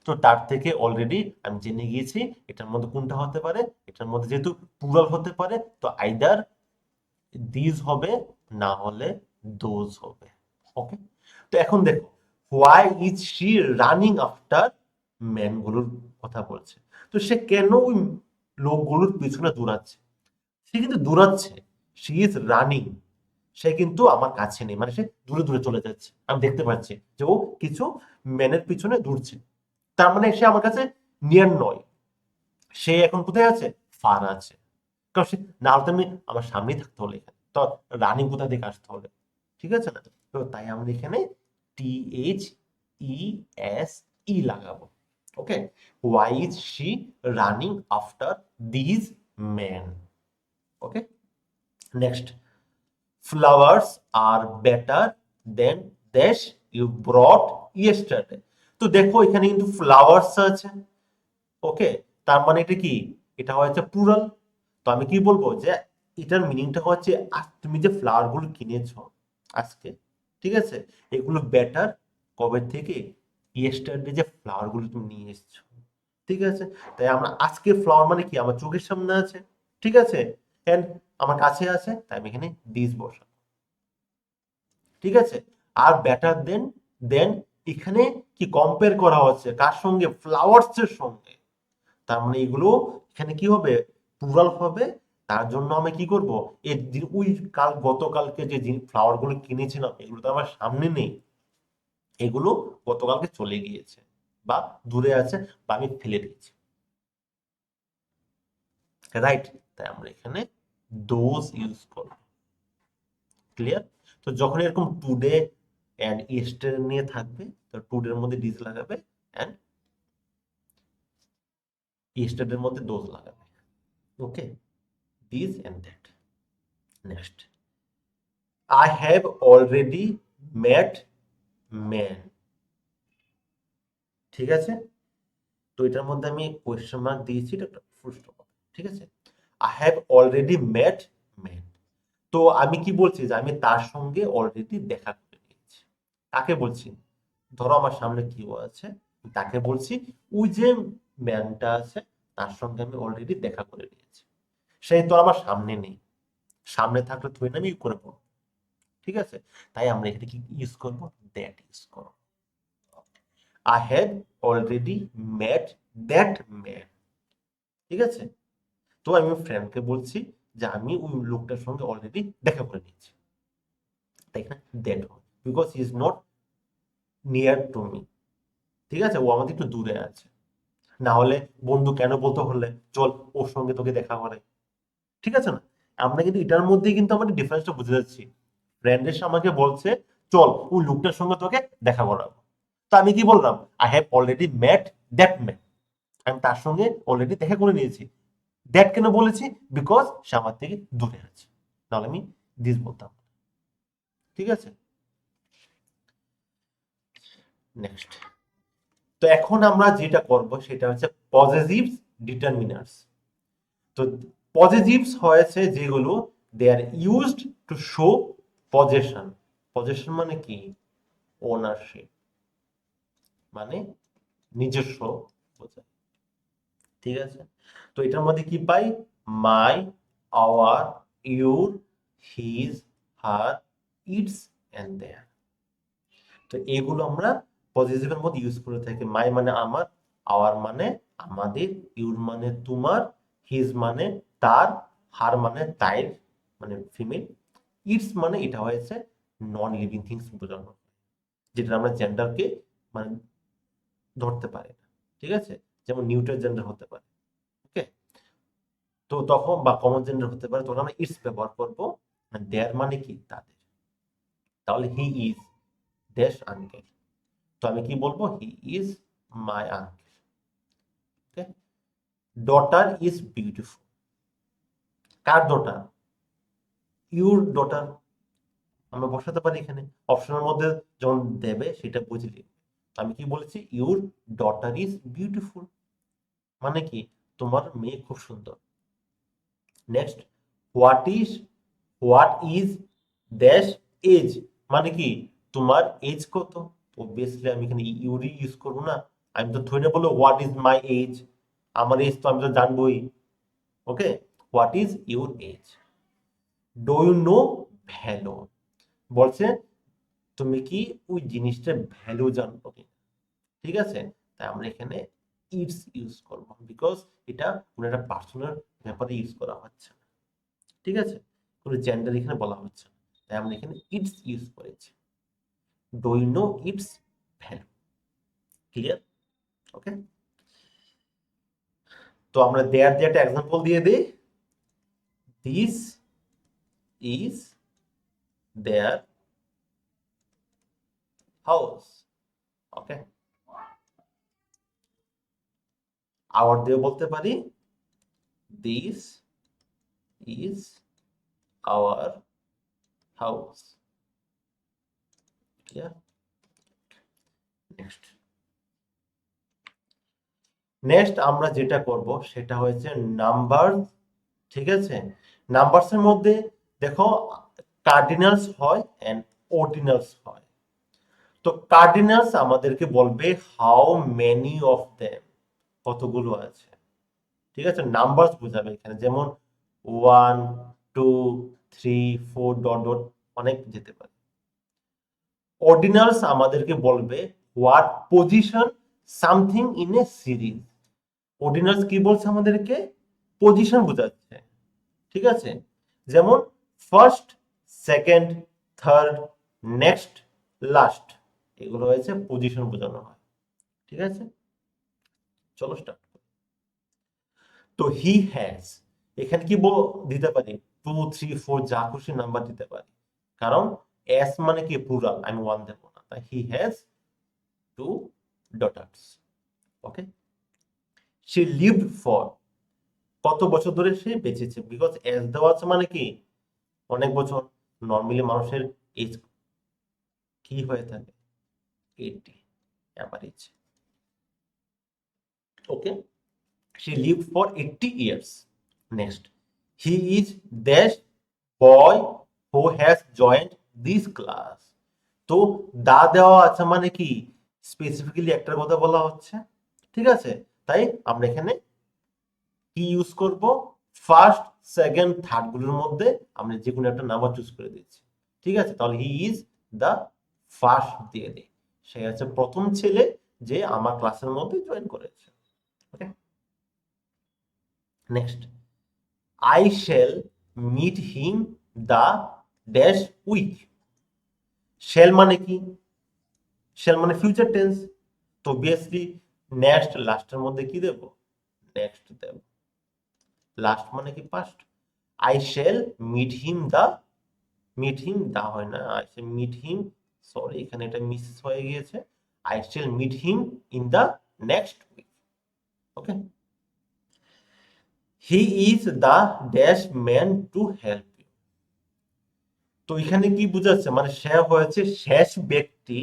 Speaker 1: তো তার থেকে অলরেডি আমি জেনে গিয়েছি এটার মধ্যে কোনটা হতে পারে। এটার মধ্যে যেহেতু প্লুরাল হতে পারে, তো আইদার দিস হবে, না হলে দোজ হবে। ওকে, তো এখন দেখো why is she running after ম্যানগুলোর কথা বলছে। তো সে কেন ওই লোকগুলোর পিছনে দৌড়াচ্ছে? সে কিন্তু দৌড়াচ্ছে, শি ইজ রানিং, সে কিন্তু আমার কাছে নেই, মানে সে দূরে দূরে চলে যাচ্ছে, আমি দেখতে পাচ্ছি যে ও কিছু ম্যানের পিছনে দৌড়ছে। তার মানে সে আমার কাছে নিয়ার নয়, সে এখন কোথায় আছে? ফার আছে। কারণ সে, না হলে তো আমি আমার সামনেই থাকতে হলে এখানে তো রানিং কোথা থেকে আসতে হবে, ঠিক আছে না? তো তাই আমরা এখানে T H E S E লাগাবো। Okay, why is she running after these man. Okay, next, flowers are better than dash you brought yesterday. তো দেখো এখানে কিন্তু ফ্লাওয়ার্স আছে, ওকে, তার মানে এটা কি, এটা হচ্ছে প্লুরাল। তো আমি কি বলবো যে এটার মিনিংটা হচ্ছে তুমি যে ফ্লাওয়ার গুলো কিনেছো আজকে, ঠিক আছে, এগুলো বেটার কবে থেকে, ইয়েস্টারডে যে ফ্লাওয়ার গুলো তুমি নিয়ে এসেছো, ঠিক আছে। তাই আমরা আজকে ফ্লাওয়ার মানে কি আমার চোখের সামনে আছে, ঠিক আছে, এন্ড আমার কাছে আছে, তাই আমি এখানে দিস বসা, ঠিক আছে। আর বেটার দেন এখানে কি কম্পেয়ার করা হচ্ছে কার সঙ্গে, ফ্লাওয়ার্স এর সঙ্গে। তার মানে এগুলো এখানে কি হবে, প্লুরাল হবে। তার জন্য আমি কি করব, ওই গতকালকে যে ফ্লাওয়ার গুলো কিনেছিলাম এগুলো তো আমার সামনে নেই, এগুলো গতকালকে চলে গিয়েছে বা দূরে আছে বা আমি ফেলে দিয়েছি, রাইট। তাই আমরা এখানে দোজ ইউজ করব। ক্লিয়ার? তো যখন এরকম টুডে এন্ড ইয়েস্টারডে নিয়ে থাকবে, তো টুডের মধ্যে ডিজ লাগাবে এন্ড ইয়েস্টারডের মধ্যে দোজ লাগাবে, okay, this and that. Next, I have already met man, ঠিক আছে। তো এটার মধ্যে আমি কোয়েশ্চেন মার্ক দিয়েছি, এটা একটা ফুল স্টপ, ঠিক আছে। I have already met man, তো আমি কি বলছি যে আমি তার সঙ্গে অলরেডি দেখা করে নিয়েছি। কাকে বলছি, ধরো আমার সামনে কেউ আছে, তাকে বলছি ওই যে ম্যানটা আছে তার সঙ্গে আমি অলরেডি দেখা করে নিয়েছি। সেই তো আমার সামনে নেই, সামনে থাকলে তুই না আমি করে পড়বো, ঠিক আছে। তাই আমরা এখানে কি ইউজ করবো, দ্যাট ইউজ করবো। I had already met that man, ঠিক আছে। তো আমি ফ্রেন্ডকে বলছি যে আমি ওই লোকটার সঙ্গে অলরেডি দেখা করে নিয়েছি, তাই না, দ্যাট হবে because he is not near to me, ঠিক আছে, ও আমাদের একটু দূরে আছে। না হলে বন্ধু কেন বলতে হলে চল ওর সঙ্গে তোকে দেখা করে, ঠিক আছে না। আমরা কিন্তু এটার মধ্যেই কিন্তু আমাদের ডিফারেন্সটা বুঝে যাচ্ছি। ফ্রেন্ড এসে আমাকে বলছে চল ওই লোকটার সঙ্গে তোকে দেখা করাবো, তো আমি কি বললাম, I have already met that man, আমি তার সঙ্গে অলরেডি দেখা করে নিয়েছি। দ্যাট কেন বলেছি, বিকজ সে আমার থেকে দূরে আছে, তাহলে আমি দিস বলতাম, ঠিক আছে। নেক্সট, তো এখন আমরা যেটা করব সেটা হচ্ছে পজিটিভ ডিটারমিনার্স। তো পজিটিভস হয়েছে যেগুলো they are used to show possession. Possession মানে কি, ওনারশিপ, মানে নিজস্ব বোঝায়, ঠিক আছে। তো এটার মধ্যে কি পাই, my, our, your, his, her, its and their. তো এগুলো আমরা পজিটিভের মধ্যে ইউজ করে থাকি। মাই মানে আমার, আওয়ার মানে আমাদের, ইউর মানে তোমার, হিজ মানে তার, হার মানে তাইর, মানে ফিমেল, ইটস মানে এটা হয়েছে নন লিভিং থিংস বোঝানো, যেটা আমরা জেন্ডারকে মানে ধরতে পারি না, ঠিক আছে, যেমন নিউট্রাল জেন্ডার হতে পারে, ওকে। তো তখন বা কমন জেন্ডার হতে পারে, তখন আমরা ইটস ব্যবহার করবো। দেয়ার মানে কি, তাদের। তাহলে হি ইজ ড্যাশ আঙ্কেল, তো আমি কি বলবো, he is my uncle, okay. Daughter is beautiful, car daughter, your daughter, আমরা বসাতে পারি এখানে অপশনের মধ্যে যখন দেবে সেটা বুঝলি। আমি কি বলেছি, ইউর ডটার ইজ বিউটিফুল, মানে কি তোমার মেয়ে খুব সুন্দর। Next, what is, what is dash age, মানে কি তোমার এজ কত। অবভিয়াসলি আমি এখানে ইউরই ইউজ করবো না, আমি তো থই না বলবো হোয়াট ইজ মাই এজ, আমার এজ তো আমি তো জানবোই, okay. What is your age. Do you know value, বলছে তুমি কি ওই জিনিসটার ভ্যালু জানো কি, ঠিক আছে। তাই আমরা এখানে ইটস ইউজ করবো বিকজ এটা কোনো একটা পার্সোনাল ব্যাপারে ইউজ করা হচ্ছে না, ঠিক আছে, কোনো জেন্ডার এখানে বলা হচ্ছে না, তাই আমরা এখানে ইটস ইউজ করেছি। Do you know its value, clear, okay. তো আমরা দেয়ার দিয়ে একটা এক্সাম্পল দিয়ে দিই, this is their house, okay. Our দিয়ে বলতে পারি, this is our house, clear. Next next আমরা যেটা করব সেটা হচ্ছে নাম্বার। ঠিক আছে, নাম্বারসের মধ্যে দেখো কার্ডিনালস হয় এন্ড অর্ডিনালস হয়। তো কার্ডিনালস আমাদেরকে বলবে হাউ মেনি অফ দেম, কতগুলো আছে। ঠিক আছে, নাম্বারস বোঝাবে এখানে, যেমন 1 2 3 4 ডট ডট অনেক যেতে পারে। অর্ডিনালস আমাদেরকে বলবে what position something in a series. Ordinals কি বলছে আমাদেরকে? পজিশন বোঝাচ্ছে। ঠিক আছে, যেমন first, second, third, next, last, এগুলো হয়েছে পজিশন বোঝানো হয়। ঠিক আছে, চলো স্টার্ট। তো হি হ্যাজ, এখানে কি দিতে পারি? 2 3 4 যা খুশি নাম্বার দিতে পারি, কারণ এস মানে কি প্লুরাল, আমি ওয়ান দেব না, তাই he has 2 daughters. Okay, say lived for, কত বছর ধরে সে বেঁচেছে, বিকজ এস দেওয়া আছে মানে কি অনেক বছর। নর্মালি মানুষের এজ কি হয়ে থাকে? 80 average. Okay, she lived for 80 years. Next, he is that boy who has joined this class. তো দা দেওয়া আছে মানে কি স্পেসিফিক্যালি একটার কথা বলা হচ্ছে। ঠিক আছে, তাই আমরা এখানে কি ইউজ করব? ফার্স্ট, সেকেন্ড, থার্ড গুলোর মধ্যে আমরা যে কোনো একটা নাম্বার চুজ করে দিচ্ছি। ঠিক আছে, তাহলে হি ইজ দা ফার্স্ট দিয়ে দিই, সে হচ্ছে প্রথম ছেলে যে আমার ক্লাসের মধ্যে জয়েন করেছে। Okay, next, I shall meet him the dash week. shall মানে কি? shall মানে ফিউচার টেন্স, তো অবভিয়াসলি নেক্সট লাস্টের মধ্যে কি দেব? নেক্সট দেব। লাস্ট মানে কি past. I shall meet him the, meet him the হয় না, I shall meet him, sorry এখানে এটা মিস হয়ে গিয়েছে, I shall meet him in the next week. Okay, he is the dash man to help you। তো এখানে কি বুঝাচ্ছে? মানে সে হয়েছে শেষ ব্যক্তি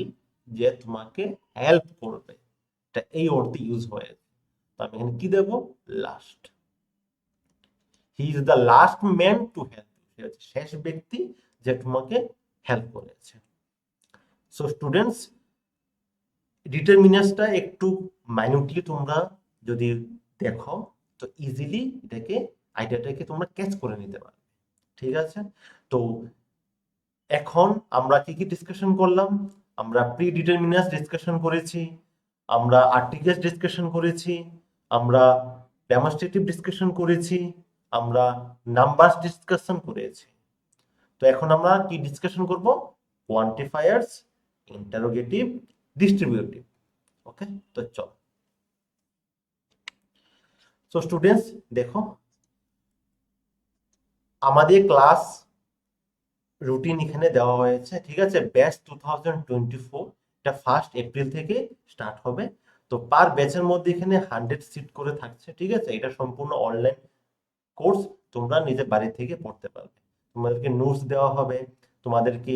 Speaker 1: যে তোমাকে হেল্প করবে, এটা এই অর্থে ইউজ হয়েছে। তো আমি এখানে কি দেব? Last. He is the last man to help, সে হচ্ছে শেষ ব্যক্তি যে তোমাকে হেল্প করেছে। সো স্টুডেন্টস, ডিটারমিনাসটা একটু মাইনিউটলি তোমরা যদি দেখো তো ইজিলি এটাকে আইডিয়াটাকে তোমরা ক্যাচ করে নিতে পারবে। ঠিক আছে, তো এখন আমরা কি কি ডিসকাশন করলাম? আমরা প্রি ডিটারমিনাস ডিসকাশন করেছি, আমরা আর্টিকেলস ডিসকাশন করেছি, আমরা ডেমনস্ট্রেটিভ ডিসকাশন করেছি, আমরা নাম্বারস ডিসকাশন করেছি। তো এখন আমরা কি ডিসকাশন করব? Quantifiers, interrogative, distributive. ওকে, তো চলো। সো স্টুডেন্টস দেখো, আমাদের ক্লাস রুটিন এখানে দেওয়া হয়েছে। ঠিক আছে, ব্যাচ 2024, এটা 1 এপ্রিল থেকে স্টার্ট হবে। তো পার ব্যাচের মধ্যে এখানে 100 সিট করে থাকছে। ঠিক আছে, এটা সম্পূর্ণ অনলাইন কোর্স, তোমরা নিজের বাড়ি থেকে পড়তে পারবে। তোমাদেরকে নোটস দেওয়া হবে, তোমাদেরকে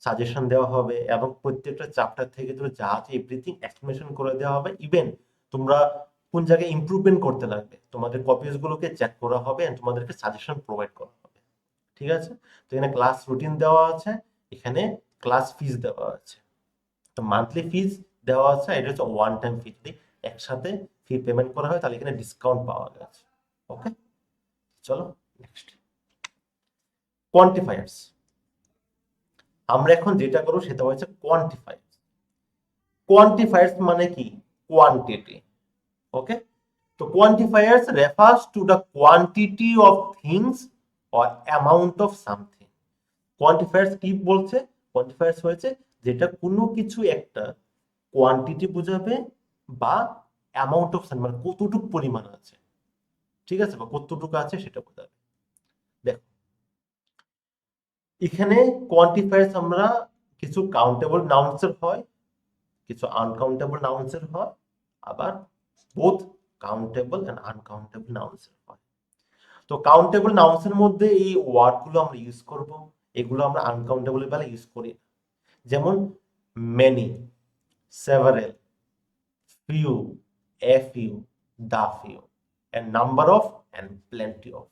Speaker 1: সাজেশন দেওয়া হবে, এবং প্রত্যেকটা চ্যাপ্টার থেকে তুমি যা আছে এভরিথিং এক্সপ্লেনেশন করে দেওয়া হবে। ইভেন তোমরা কোন জায়গায় ইমপ্রুভমেন্ট করতে লাগবে তোমাদের কপিজ গুলোকে চেক করা হবে এন্ড তোমাদেরকে সাজেশন প্রোভাইড করা হবে। ঠিক আছে, তো এখানে ক্লাস রুটিন দেওয়া আছে, এখানে ক্লাস ফিস দেওয়া আছে। তো মান্থলি ফিস দেওয়া আছে, এটা হচ্ছে ওয়ান টাইম ফি। যদি একসাথে ফি পেমেন্ট করা হয় তাহলে এখানে ডিসকাউন্ট পাওয়া যাচ্ছে। ওকে, চলো নেক্সট, কোয়ান্টিফায়ার্স। আমরা এখন যেটা করব সেটা হচ্ছে কোয়ান্টিফায়ার্স। কোয়ান্টিফায়ার্স মানে কি? কোয়ান্টিটি। ওকে, তো quantifiers refers to the quantity of things or amount of something. Quantifiers কি বলছে? কোয়ান্টিফায়ার্স হয়েছে যেটা কোনো কিছু একটা কোয়ান্টিটি বোঝাবে বা অ্যামাউন্ট অফ মানে কতটুকু পরিমাণ আছে। ঠিক আছে, বা কতটুকু আছে সেটা বোঝাবে। দেখো এখানে কোয়ান্টিফায়ার্স আমরা কিছু কাউন্টেবল নাউন্সের হয়, কিছু আনকাউন্টেবল নাউন্সের হয়, আবার বোথ কাউন্টেবল এন্ড আনকাউন্টেবল নাউন্সের হয়। তো কাউন্টেবল নাউন্সের মধ্যে এই ওয়ার্ডগুলো আমরা ইউজ করব, এগুলো আমরা আনকাউন্টেবল বেলা ইউজ করি না। যেমন many, several, few, a few, the few, a number of, and plenty of।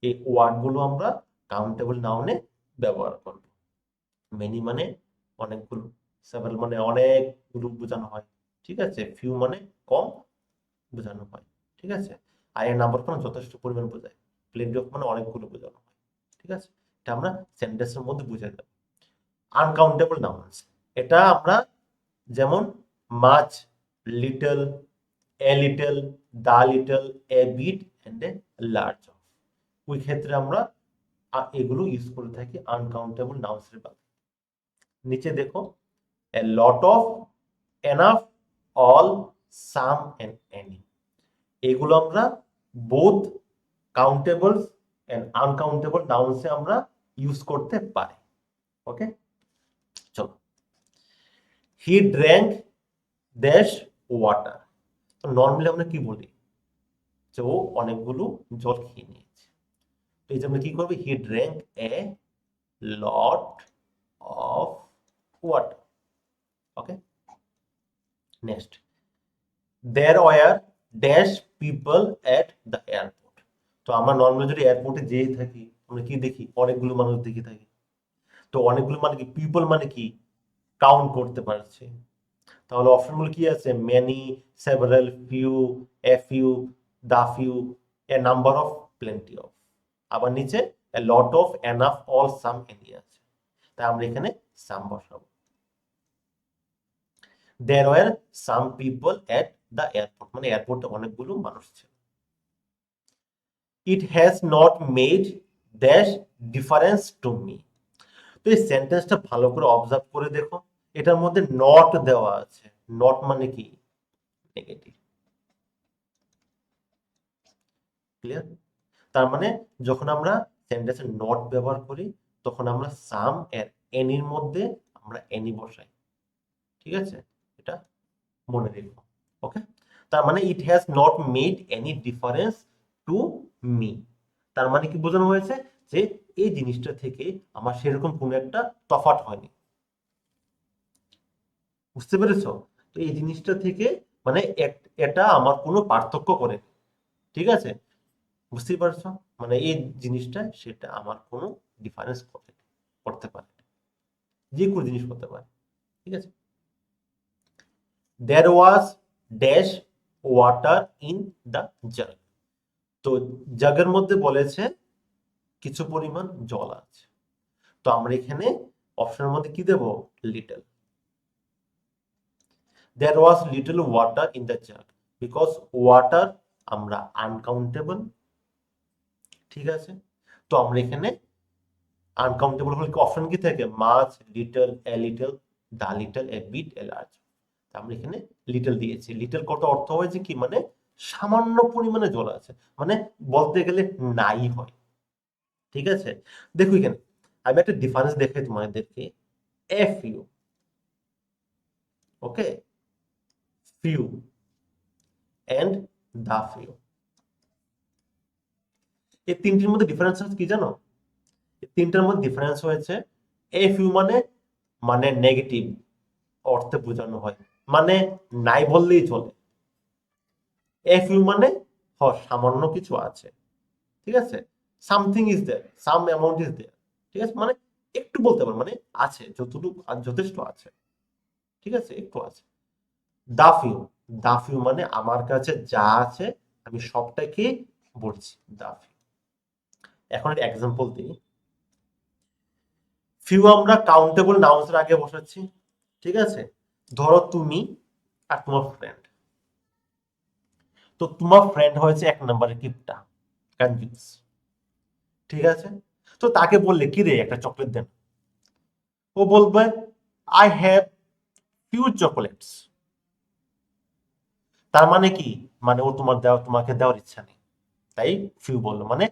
Speaker 1: এই ওয়ার্ডগুলো আমরা কাউন্টেবল নাউনে ব্যবহার করব। মেনি মানে অনেকগুলো, সেভারাল মানে অনেকগুলো বোঝানো হয়, ঠিক আছে। ফিউ মানে কম বোঝানো হয়, ঠিক আছে। আর এর নাম্বার মানে যথেষ্ট পরিমাণ বোঝায়। প্লেন্টি অফ মানে অনেকগুলো বোঝানো হয়, ঠিক আছে। এটা আমরা সেন্টেন্সের মধ্যে বুঝে যাব। আনকাউন্টেবল নাউন্স, এটা আমরা যেমন much, little, a little, the little, a bit and a large, ওই ক্ষেত্রে আমরা এগুলো ইউজ করে থাকি আনকাউন্টেবল নাউন্সের বাংলা। নিচে দেখো, a lot of, enough, all, some and any, এগুলো আমরা বোথ কাউন্টেবল এন্ড আনকাউন্টেবল নাউন্সে আমরা ইউজ করতে পারি। ওকে, চলো। হি ড্র্যাঙ্ক ড্যাশ ওয়াটার, তো নর্মালি আমরা কি বলি যে ও অনেকগুলো জল খেয়ে নিয়েছে, তো এই যে আমরা কি করবো, he drank a lot of water. Okay, next, there were dash people at the airport, তো আমরা নর্মালি যদি এয়ারপোর্টে যেয়ে থাকি আমরা কি দেখি, অনেকগুলো মানুষ দেখে থাকি। তো অনেকগুলো মানে কি, পিপল মানে কি কাউন্ট করতে পারছে। তাহলে অপশনগুলো কি আছে, many, several, few, a few, the few, a number of, plenty of. আবার নিচে a lot of, enough, all, some, any আছে, তাই আমরা এখানে সাম বসাবো। There were some people at the airport, মানে এয়ারপোর্টে অনেকগুলো মানুষ ছিল। It has not made dash difference to me, তো এই সেন্টেন্সটা ভালো করে অবজার্ভ করে দেখো, এটার মধ্যে নট দেওয়া আছে। নট মানে কি, নেগেটিভ, ক্লিয়ার। তার মানে যখন আমরা সেন্টেন্সে নট ব্যবহার করি তখন আমরা সাম এর এনির মধ্যে আমরা এনি বসাই, ঠিক আছে, এটা মনে রেখো। ওকে, তার মানে ইট has not made any difference to me, তার মানে কি বোঝানো হয়েছে যে এই জিনিসটা থেকে আমার সেরকম কোনো একটা তফাৎ হয়নি, বুঝতে পেরেছো। তো এই জিনিসটা থেকে মানে এটা আমার কোনো পার্থক্য করে, ঠিক আছে, বুঝতেই পারছো, মানে এই জিনিসটা সেটা আমার কোনো ডিফারেন্স করতে পারে, যে কোনো জিনিস করতে পারে, ঠিক আছে। There was dash water in the jug, তো জাগের মধ্যে বলেছে কিছু পরিমাণ জল আছে, তো আমরা এখানে অপশনের মধ্যে কি দেব, little. There was little water in the jug, because water আমরা আনকাউন্টেবল, ঠিক আছে। তো আমরা এখানে আনকাউন্টেবল হলে অপশন কি থাকে, much, little, a little, the little, a bit, a large, আমরা এখানে লিটল দিয়েছি। লিটল কত অর্থ হয়েছে কি, মানে সামান্য পরিমাণে জল আছে, মানে বলতে গেলে নাই হয়, ঠিক আছে। দেখো এখানে আমি একটা ডিফারেন্স দেখাই তোমাদেরকে, a few, okay, few and the few, এই তিনটির মধ্যে ডিফারেন্স কি জানো, এই তিনটার মধ্যে ডিফারেন্স হয়েছে, এ ফিউ মানে মানে নেগেটিভ অর্থে বোঝানো হয়, মানে নাই বললেই চলে। এ ফিউ মানে সামান্য কিছু আছে, ঠিক আছে, something is there, some amount is there, ঠিক আছে, মানে একটু বলতে পারো, মানে আছে যতটুকু, যথেষ্ট আছে, ঠিক আছে, একটু আছে। দা ফিউ, দা ফিউ মানে আমার কাছে যা আছে আমি সবটাকে বলছি দা ফিউ। এখন একটা এক্সাম্পল দিই, ফিউ আমরা কাউন্টেবল নাউন্সের আগে বসাচ্ছি, ঠিক আছে। ধরো তুমি আর তোমার ফ্রেন্ড, তো তোমার ফ্রেন্ড হয়েছে এক নম্বরের কিপটা, কনফিউজ, ঠিক আছে। তো তাকে বললে কি রে একটা চকলেট দেন, ও বলবে আই হ্যাভ ফিউ চকলেটস, তার মানে কি, মানে ও তোমাকে দেওয়ার ইচ্ছা নেই, তাই ফিউ বললো, মানে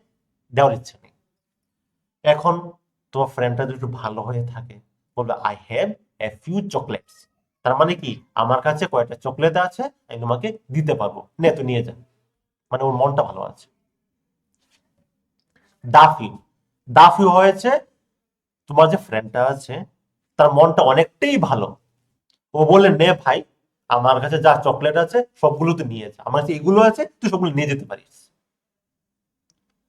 Speaker 1: দেওয়ার ইচ্ছা নেই। এখন তোমার ফ্রেন্ডটা যদি একটু ভালো হয়ে থাকে, বলবে I have a few chocolates, তার মানে কি আমার কাছে কয়েকটা চকলেট আছে, আমি তোমাকে দিতে পারবো, নে তুই নিয়ে যা, মানে ওর মনটা ভালো আছে। দাফিউ, দাফিউ হয়েছে তোমার যে ফ্রেন্ডটা আছে তার মনটা অনেকটাই ভালো, ও বললে নে ভাই আমার কাছে যা চকলেট আছে সবগুলো তুই নিয়ে যা, আমার কাছে এগুলো আছে, তুই সবগুলো নিয়ে যেতে পারিস।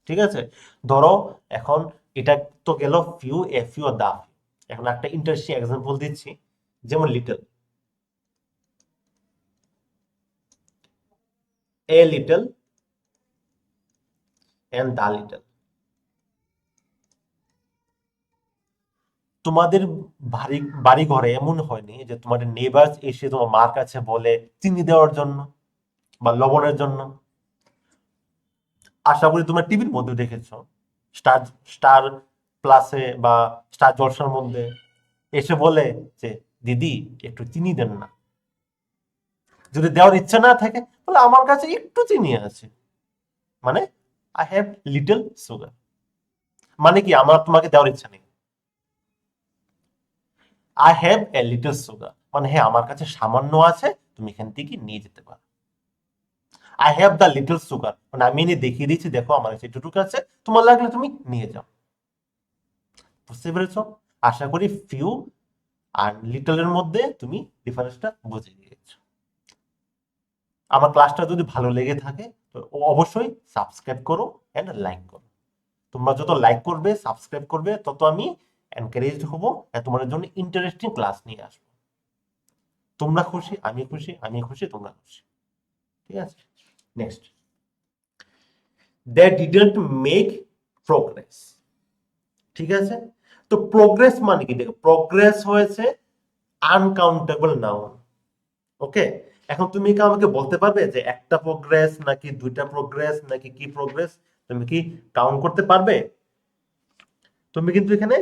Speaker 1: ঠিক আছে, ধরো এখন এটা তো গেল ফিউ, এ ফিউ আর দা ফিউ। এখন একটা ইন্টারেস্টিং এক্সাম্পল দিচ্ছি, যেমন little, a little and the little. তোমাদের বাড়ি বাড়ি ঘরে এমন হয়নি যে তোমাদের নেবার্স এসে তোমার মার কাছে বলে চিনি দেওয়ার জন্য বা লবণের জন্য? আশা করি তোমরা টিভির মধ্যে দেখেছো, স্টার স্টার প্লাসে বা স্টার জলসার মধ্যে এসে বলে যে দিদি একটু চিনি দেন না। যদি দেওয়ার ইচ্ছা না থাকে বলে আমার কাছে একটু চিনি আছে, মানে আই হ্যাভ লিটল সুগার, মানে কি আমার তোমাকে দেওয়ার ইচ্ছা নেই। I have a little sugar মানে হ্যাঁ আমার কাছে সামান্য আছে, তুমি এখান থেকে নিয়ে যেতে পারো। I have the little sugar মানে আমি এনে দেখিয়ে দিচ্ছি, দেখো আমার কাছে এটুকু আছে, তোমার লাগলে তুমি নিয়ে যাও। বুঝতে পেরেছো? আশা করি ফিউ আর লিটলের মধ্যে তুমি ডিফারেন্সটা বুঝে গিয়েছো। আমার ক্লাসটা যদি ভালো লেগে থাকে তো অবশ্যই সাবস্ক্রাইব করো এন্ড লাইক করো। তোমরা যত লাইক করবে সাবস্ক্রাইব করবে তত আমি এনকারেজড হবো তোমাদের জন্য ইন্টারেস্টিং ক্লাস নিয়ে আসবো। তোমরা খুশি আমি খুশি, আমি খুশি তোমরা খুশি। ঠিক আছে, next, they didn't make progress. ঠিক আছে, তো প্রোগ্রেস মানে কি? দেখো প্রোগ্রেস হয়েছে আনকাউন্টেবল নাউন। ওকে, এখন তুমি কি আমাকে বলতে পারবে যে একটা প্রোগ্রেস নাকি দুইটা প্রোগ্রেস নাকি কি প্রোগ্রেস? তুমি কি কাউন্ট করতে পারবে? তুমি কিন্তু এখানে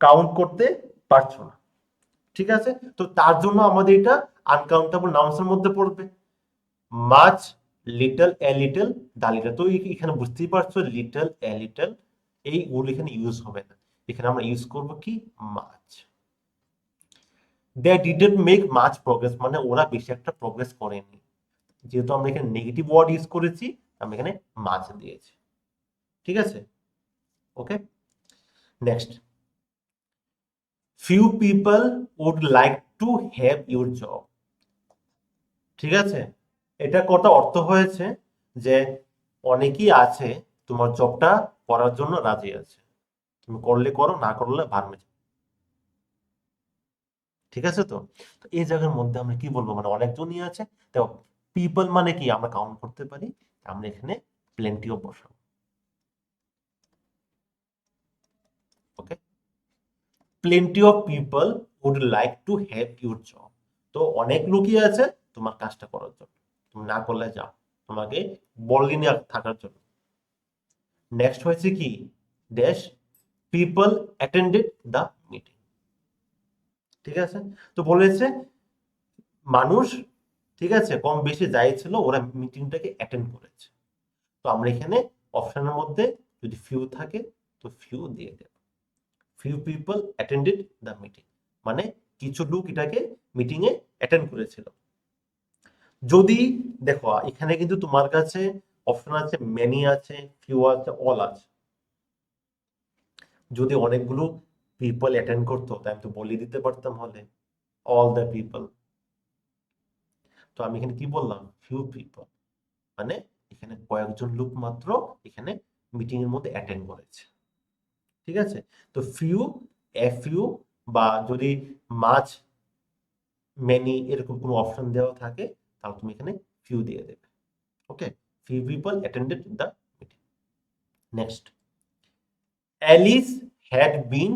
Speaker 1: কাউন্ট করতে পারছো না। ঠিক আছে, তো তার জন্য আমাদের এটা আনকাউন্টেবল নাউন্স এর মধ্যে পড়বে। Much, little, a little, the little. তো এখানে বুঝতেই পারছো লিটল, এ লিটল এইগুলো এখানে ইউজ হবে না, এখানে আমরা ইউজ করব কি much. They didn't make much progress মানে ওরা বেশি একটা প্রোগ্রেস করেনি। যেহেতু আমরা এখানে নেগেটিভ ওয়ার্ড ইউজ করেছি আমি এখানে মাছ দিয়েছি। ঠিক আছে, okay, next, few people would like to have your job. ঠিক আছে, এটা কথা অর্থ হয়েছে যে অনেকেই আছে তোমার জবটা করার জন্য রাজি আছে, তুমি করলে করো না করলে ভার্মে। ঠিক আছে, তো তো এই জায়গার মধ্যে আমরা কি বলবো, মানে অনেকজনই আছে। তো পিপল মানে কি আমরা কাউন্ট করতে পারি, আমরা এখানে প্লেন্টি অফ বসাবো। Okay, plenty of people would like to have your job. তো অনেক লোকই আছে তোমার কাজটা করার জন্য, তুমি না করলে যাও, তোমাকে বললি না থাকার জন্য। নেক্সট হয়েছে কি dash, people attended the meeting. ঠিক আছে, তো বলেছে মানুষ, ঠিক আছে, কম বেশি যাই ছিল ওরা মিটিংটাকে অ্যাটেন্ড করেছে। তো আমরা এখানে অপশনের মধ্যে যদি ফিউ থাকে তো ফিউ দিয়ে দেব। Few people attended the meeting মানে কিছু লোক এটাকে মিটিং এ অ্যাটেন্ড করেছিল। যদি দেখো এখানে কিন্তু তোমার কাছে অপশন আছে মেনি আছে, ফিউ আছে, অল আছে। যদি অনেকগুলো পিপল অ্যাটেন্ড করতো তাই আমি তো বলে দিতে পারতাম হলে অল দ্য পিপল। তো আমি এখানে কি বললাম ফিউ পিপল মানে এখানে কয়েকজন লোক মাত্র এখানে মিটিং এর মধ্যে অ্যাটেন্ড করেছে। ঠিক আছে, তো ফিউ, এ ফিউ বা যদি মাছ, মেনি এরকম কোনো অপশন দেওয়া থাকে তাহলে তুমি এখানে ফিউ দিয়ে দেবে। Okay, few people attended the meeting. Next, Alice had been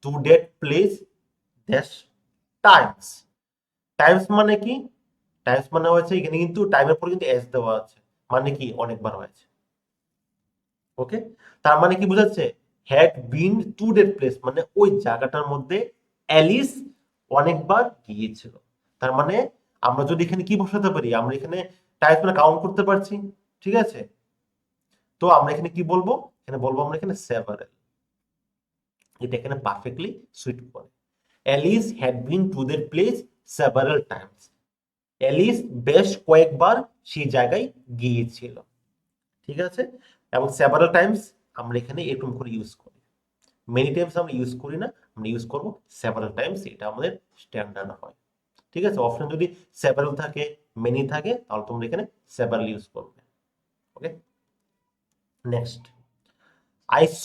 Speaker 1: to that place dash times. Times মানে কি? টাইমস মানে হচ্ছে এখানে কিন্তু টাইমের পর কিন্তু এস দেওয়া আছে, মানে কি অনেকবার হয়েছে। ওকে, তার মানে কি বোঝাচ্ছে had been to that place মানে ওই জায়গাটার মধ্যে অ্যালিস অনেকবার গিয়েছিল। তার মানে আমরা যদি এখানে কি বসাতে পারি, আমরা এখানে টাইমস মানে কাউন্ট করতে পারছি। ঠিক আছে, তো আমরা এখানে কি বলবো, এখানে বলবো আমরা এখানে সেভারেল। এটা এখানে পারফেক্টলি সুইট করে। Alice had been to that place several Times. Alice বেশ কয়েকবার সেই জায়গায় গিয়েছিল। ঠিক আছে, এবং সেভারাল টাইমস আমরা এখানে এরকম করে ইউজ করি। মেনি টাইমস আমরা ইউজ করি না, আমরা ইউজ করব সেভারাল টাইমস, এটা আমাদের স্ট্যান্ডার্ড হয়। ঠিক আছে, অপশন যদি সেভারাল থাকে, মেনি থাকে, তাহলে তোমরা এখানে সেভারাল ইউজ করবে। Okay, next, I saw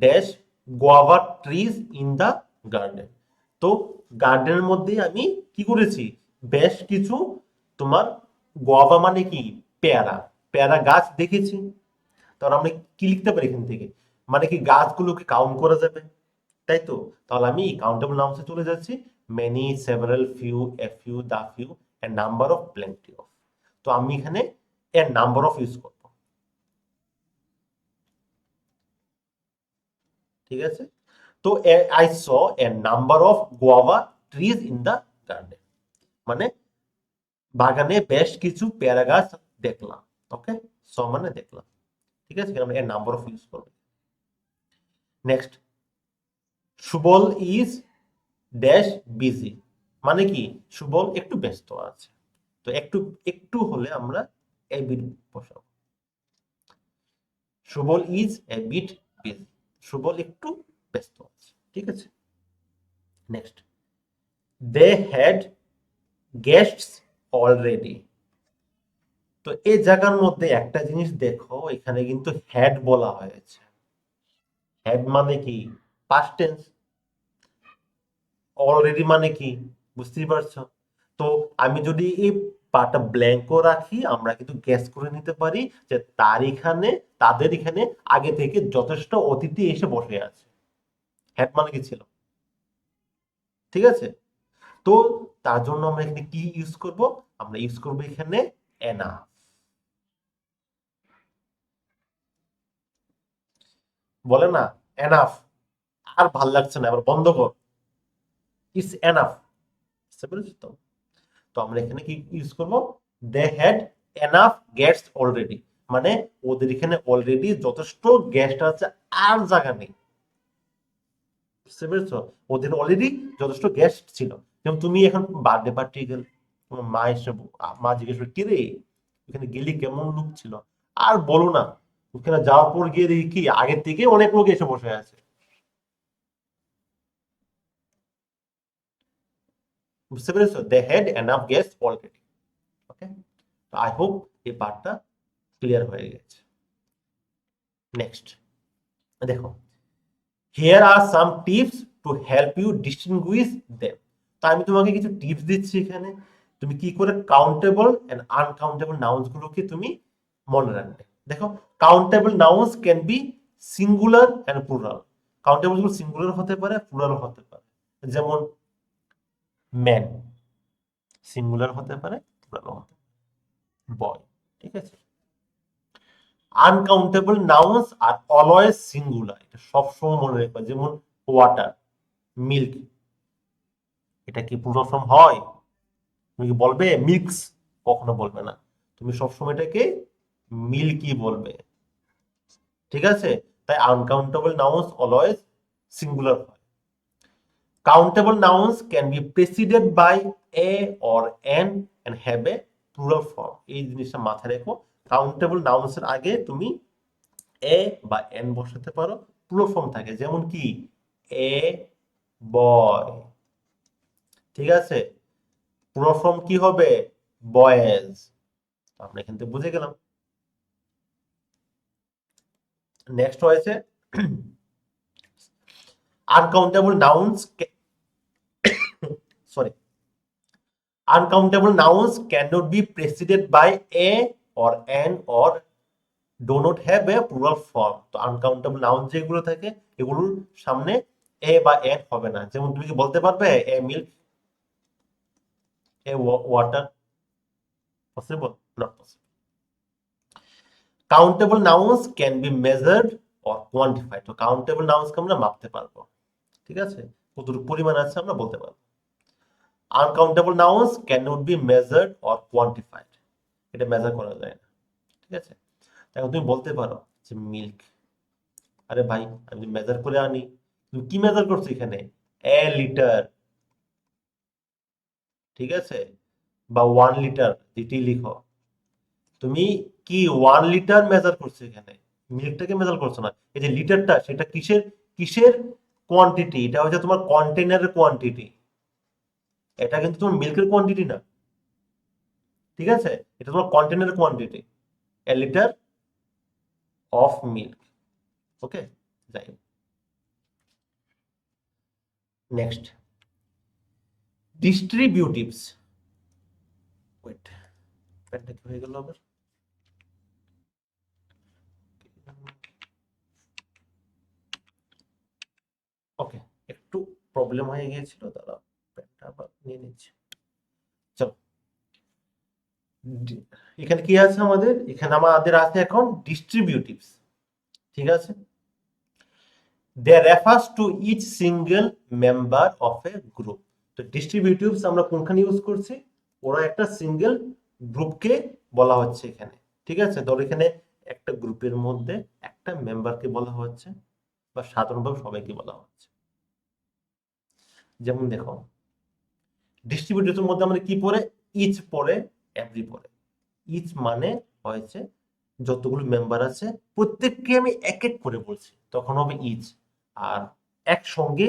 Speaker 1: dash guava trees in the garden. তো গার্ডেনের মধ্যে আমি কি করেছি, বেশ কিছু তোমার গোয়াভা মানে কি, পেয়ারা, পেয়ারা গাছ দেখেছি। তাহলে আমরা কি লিখতে পারি এখান থেকে, মানে কি গাছগুলোকে কাউন্ট করা যাবে, তাই তো। তাহলে আমি কাউন্টেবল নাউন্সে চলে যাচ্ছি, many, several, few, a few, the few, a number of, plenty of. তো আমি এখানে এর নাম্বার অফ ইউজ করব, ঠিক আছে। তো I saw a number of guava trees in the garden, মানে বাগানে বেশ কিছু পেয়ারা গাছ দেখলাম। ওকে, স মানে দেখলাম, ঠিক আছে, আমরা এর নাম্বার অফ ইউজ করব। Next, Subal is dash busy, মানে কি সুবল একটু ব্যস্ত আছে। তো একটু একটু হলে আমরা এ বিট বসাবো, Subal is a bit busy, Subal একটু ব্যস্ত আছে, ঠিক আছে। Next, they had guests already. তো এই জায়গার মধ্যে একটা জিনিস দেখো, এখানে কিন্তু হ্যাড বলা হয়েছে। হ্যাড মানে কি পাস্ট টেন্স, অলরেডি মানে কি, বুঝতেই পারছো। তো আমি যদি এই পার্টটা ব্ল্যাঙ্কও রাখি, আমরা কিন্তু গেস করে নিতে পারি যে তার এখানে, তাদের এখানে আগে থেকে যথেষ্ট অতিথি এসে বসে আছে। হ্যাড মানে কি ছিল, ঠিক আছে। তো তার জন্য আমরা এখানে কি ইউজ করব, আমরা ইউজ করব এখানে এনা। বলে না এনাফ, আর ভাল লাগছে না, এবার বন্ধ কর, ইটস এনাফ, বুঝতে পেরেছো তো। তো আমরা এখানে কি ইউজ করব, they had enough guest already, মানে ওদের এখানে অলরেডি যথেষ্ট গেস্ট আছে, আর জায়গা নেই, বুঝতে পেরেছো। ওদের অলরেডি যথেষ্ট গেস্ট ছিল। যেমন তুমি এখন বার্থডে পার্টি গেলে, তোমার মা এসে, মা জিজ্ঞেস করে কি রে ওখানে গেলি, কেমন লোক ছিল, আর বলো না, ওখানে যাওয়ার পর গিয়ে দেখি কি আগের থেকে অনেক লোক এসে বসে আছে, বুঝতে পেরেছো, they had enough guest already. Okay, I hope এই পার্টটা ক্লিয়ার হয়ে গেছে। নেক্সট দেখো, here are some tips to help you distinguish them. তো আমি তোমাকে কিছু টিপস দিচ্ছি এখানে, তুমি কি করে কাউন্টেবল এন্ড আনকাউন্টেবল নাউন্স গুলোকে তুমি মনে রাখবে। দেখো, countable nouns can be singular and plural. Countable গুলো সিঙ্গুলার হতে পারে, প্লুরাল হতে পারে। যেমন ম্যান সিঙ্গুলার হতে পারে, প্লুরাল হতে পারে, বয়, ঠিক আছে। Uncountable nouns are always singular, এটা সবসময় মনে রাখবে। যেমন ওয়াটার, মিল্ক, এটা কি প্লুরাল ফর্ম হয়? তুমি কি বলবে মিক্স? কখনো বলবে না, তুমি সবসময় এটাকে মিল্কি বলবে, ঠিক আছে। তাই আনকাউন্টেবল নাউন্স অলওয়েজ সিঙ্গুলার হয়। Countable nouns can be preceded by a or an and have a plural form. এই জিনিসটা মাথায় রেখো, কাউন্টেবল নাউন্সের আগে তুমি এ বা এন বসাতে পারো, প্লুরাল ফর্ম থাকে, যেমন কি এ বয়, ঠিক আছে। প্লুরাল ফর্ম কি হবে, বয়েজ। আমরা এখান থেকে বুঝে গেলাম। নেক্সট হয়েছে uncountable nouns, sorry, uncountable nouns can not be preceded by a or an or do not have a plural form. তো আনকাউন্টেবল নাউন্স যেগুলো থাকে এগুলোর সামনে এ বা এন হবে না। যেমন তুমি কি বলতে পারবে a milk, a water? Possible? Not possible. Countable nouns can be measured or quantified. তো কাউন্টেবল নাউন্সকে আমরা মাপতে পারবো, ঠিক আছে, কতটুকু পরিমাণ আছে আমরা বলতে পারবো। Uncountable nouns can not B measured or কোয়ান্টিফাইড, এটা মেজার করা যায় না, ঠিক আছে। এখন তুমি বলতে পারো যে মিল্ক, আরে ভাই আমি মেজার করে আনি, তুমি কি মেজার করছো এখানে, এ লিটার, ঠিক আছে, বা 1 লিটার, যেটি লিখো, তুমি কি 1 লিটার মেজার করছো এখানে, মিল্কটাকে মেজার করছো না। এই যে লিটারটা, সেটা কিসের কিসের কোয়ান্টিটি, এটা হচ্ছে তোমার কন্টেনারের কোয়ান্টিটি, এটা কিন্তু তোমার মিল্কের কোয়ান্টিটি না, ঠিক আছে, এটা তোমার container quantity, a litre of milk. Okay, যাই নেক্সট, ডিস্ট্রিবিউটিভস। ওয়েট, প্যানটা কি হয়ে গেল আবার? ওকে, একটু প্রবলেম হয়ে গিয়েছিল, তারা প্যানটা আবার নিয়ে নিচ্ছে। চলো, এখানে কি আছে আমাদের, এখানে আমাদের আছে এখন ডিস্ট্রিবিউটিভস, ঠিক আছে। They refers to each single member of a group. তো ডিস্ট্রিবিউটিভস আমরা কোনখানে ইউজ করছি, ওরা একটা সিঙ্গেল গ্রুপকে বলা হচ্ছে এখানে, ঠিক আছে। ধর এখানে একটা গ্রুপের মধ্যে একটা মেম্বারকে বলা হচ্ছে, বা সাধারণভাবে সবাইকে বলা হচ্ছে। যেমন দেখো, ডিস্ট্রিবিউটিভের মধ্যে আমরা কি পড়ে, ইচ পড়ে, এভরি পড়ে। ইচ মানে হয়েছে যতগুলো মেম্বার আছে প্রত্যেককে আমি এক এক করে বলছি, তখন হবে ইচ। আর একসঙ্গে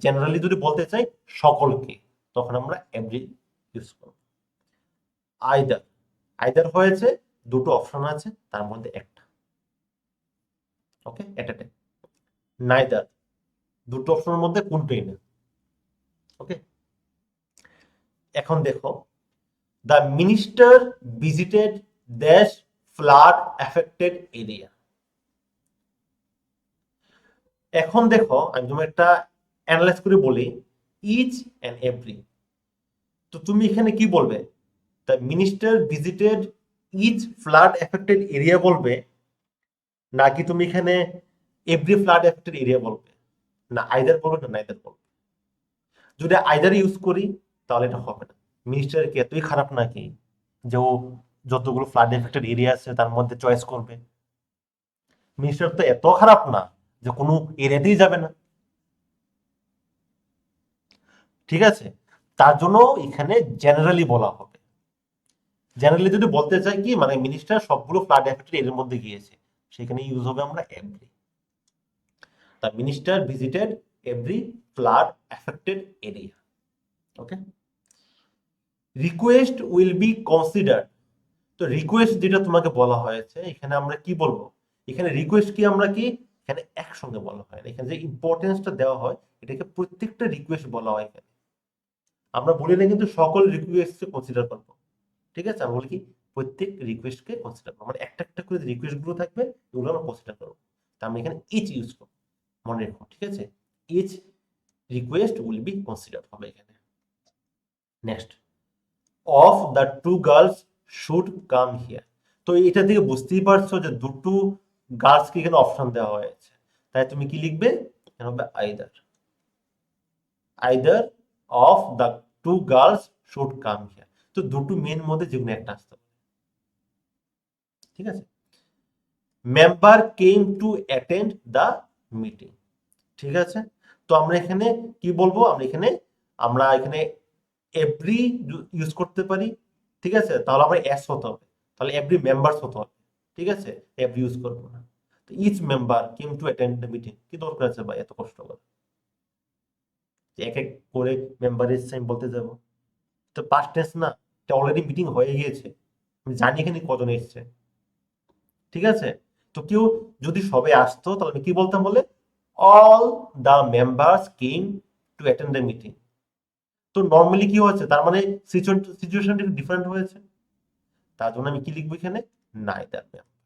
Speaker 1: জেনারেলি যদি বলতে চাই সকলকে, তখন আমরা এভরি ইউজ করব। আইদার, আইদার হয়েছে দুটো অপশন আছে তার মধ্যে একটা, ওকে, এট এ টাইম। নাইদার, দুটো অপশনের মধ্যে কোনটাই না, ওকে। এখন দেখো, the minister visited dash flood affected area. এখন দেখো, আমি তোমার একটা অ্যানালাইজ করে বলি, ইচ এন্ড এভরি। তো তুমি এখানে কি বলবে, the minister visited each flood affected area বলবে, নাকি তুমি এখানে এভরি ফ্লাড এফেক্টেড এরিয়া বলবে? না আইদার বলবে, না নাইদার বলবে। যদি আইদার ইউজ করি তাহলে এটা হবে না। মিনিস্টার কি এতই খারাপ নাকি যে ও যতগুলো ফ্লাড এফেক্টেড এরিয়া আছে তার মধ্যে চয়েস করবে? মিনিস্টার তো এত খারাপ না যে কোনো এরিয়াতেই যাবে না, ঠিক আছে। তার জন্য এখানে জেনারেলি বলা হবে। জেনারেলি যদি বলতে চাই কি, মানে মিনিস্টার সবগুলো ফ্লাড এফেক্টেড এর মধ্যে গিয়েছে, সেখানে ইউজ হবে আমরা every. The minister visited every flood affected area, okay. Request will be considered. তো রিকোয়েস্ট যেটা তোমাকে বলা হয়েছে, এখানে আমরা কি বলবো, এখানে রিকোয়েস্ট কি আমরা কি এখানে একসঙ্গে বলা হয় না, এখানে যে ইম্পর্টেন্সটা দেওয়া হয় এটাকে প্রত্যেকটা রিকোয়েস্ট বলা হয়। এখানে আমরা বলি না কিন্তু সকল রিকোয়েস্টকে কনসিডার করবো, ঠিক আছে। আমরা বলি কি প্রত্যেক রিকোয়েস্টকে কনসিডার করবো, মানে একটা একটা করে রিকোয়েস্ট গুলো থাকবে এগুলো আমরা কনসিডার করবো। তা আমরা এখানে ইচ ইউজ করবো, মনে রেখো, ঠিক আছে। Each request will be consider হবে এখানে। Next, of the two girls should come here. তো এটা থেকে বুঝতেই পারছো যে দুটো গার্লসকে এখানে অপশন দেওয়া হয়েছে, তাই তুমি কি লিখবে, এখানে হবে either. Either of the two girls should come here. তো দুটো মেন মধ্যে যে কোনো একটা আসতে পারে, ঠিক আছে। Member came to attend the meeting, ঠিক আছে। তো আমরা এখানে কি বলবো, আমরা এখানে এভরি ইউজ করতে পারি, ঠিক আছে। তাহলে আমরা এস হতে হবে, তাহলে এভরি মেম্বারস হতে হবে, ঠিক আছে। এভরি ইউজ করবো না। তো each member came to attend the meeting, কি দরকার আছে ভাই এত কষ্ট করে যে এক এক করে মেম্বার এসছে আমি বলতে যাবো? তো পাস্ট টেন্স না, এটা অলরেডি মিটিং হয়ে গিয়েছে, আমি জানি এখানে কজন এসছে, ঠিক আছে। তো কেউ যদি সবে আসতো তাহলে আমি কি বলতাম বলে, all the members came to attend the meeting. তো নর্মালি কি হচ্ছে, তার মানে সিচুয়েশনটা একটু ডিফারেন্ট হয়েছে, তার জন্য আমি কি লিখবো এখানে, neither member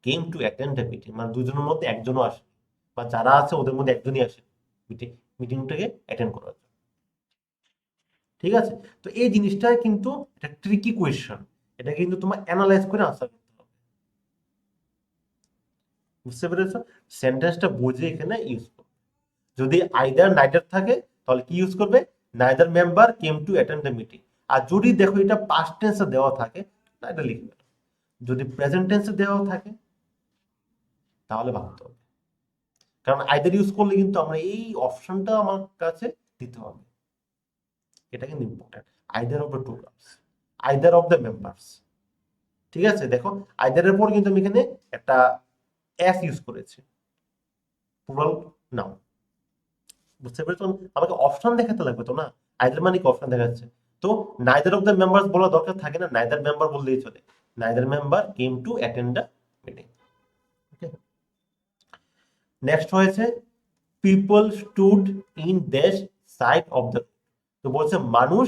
Speaker 1: came to attend the meeting, মানে দুজনের মধ্যে একজনও আসে, বা যারা আছে ওদের মধ্যে একজনই আসে মিটিং, মিটিংটাকে অ্যাটেন্ড করার জন্য, ঠিক আছে। তো এই জিনিসটা কিন্তু একটা ট্রিকি কোয়েশ্চেন, এটা কিন্তু তোমার অ্যানালাইজ করে আনসার করতে হবে, বুঝতে পেরেছো? সেন্টেন্সটা বুঝে এখানে ইউজ করবে। যদি আইদার নাইদার থাকে তাহলে কি ইউজ করবে, neither member came to attend the meeting. আর যদি দেখো এটা পাস্ট টেন্সে দেওয়া থাকে নাইদার লিখবে, যদি প্রেজেন্ট টেন্সে দেওয়া থাকে তাহলে ভাবতে হবে, কারণ আইদার ইউজ করলে কিন্তু আমরা এই অপশনটা আমার কাছে দিতে হবে, এটা কিন্তু important. Either of the two girls, either of the members, ঠিক আছে। দেখো আইদারের পর কিন্তু আমি এখানে একটা এস ইউজ করেছি, প্লুরাল নাউন, বুঝতে পেরেছো? আমাকে অপশন দেখাতে লাগবে তো না, আইদার মানে কি অপশন দেখাচ্ছে, তো নাইদার অফ দ্য মেম্বার্স বলা দরকার থাকে না, নাইদার মেম্বার বললেই চলে, neither member came to attend the meeting. Okay, next হয়েছে people stood in dash side of the, তো বলছে মানুষ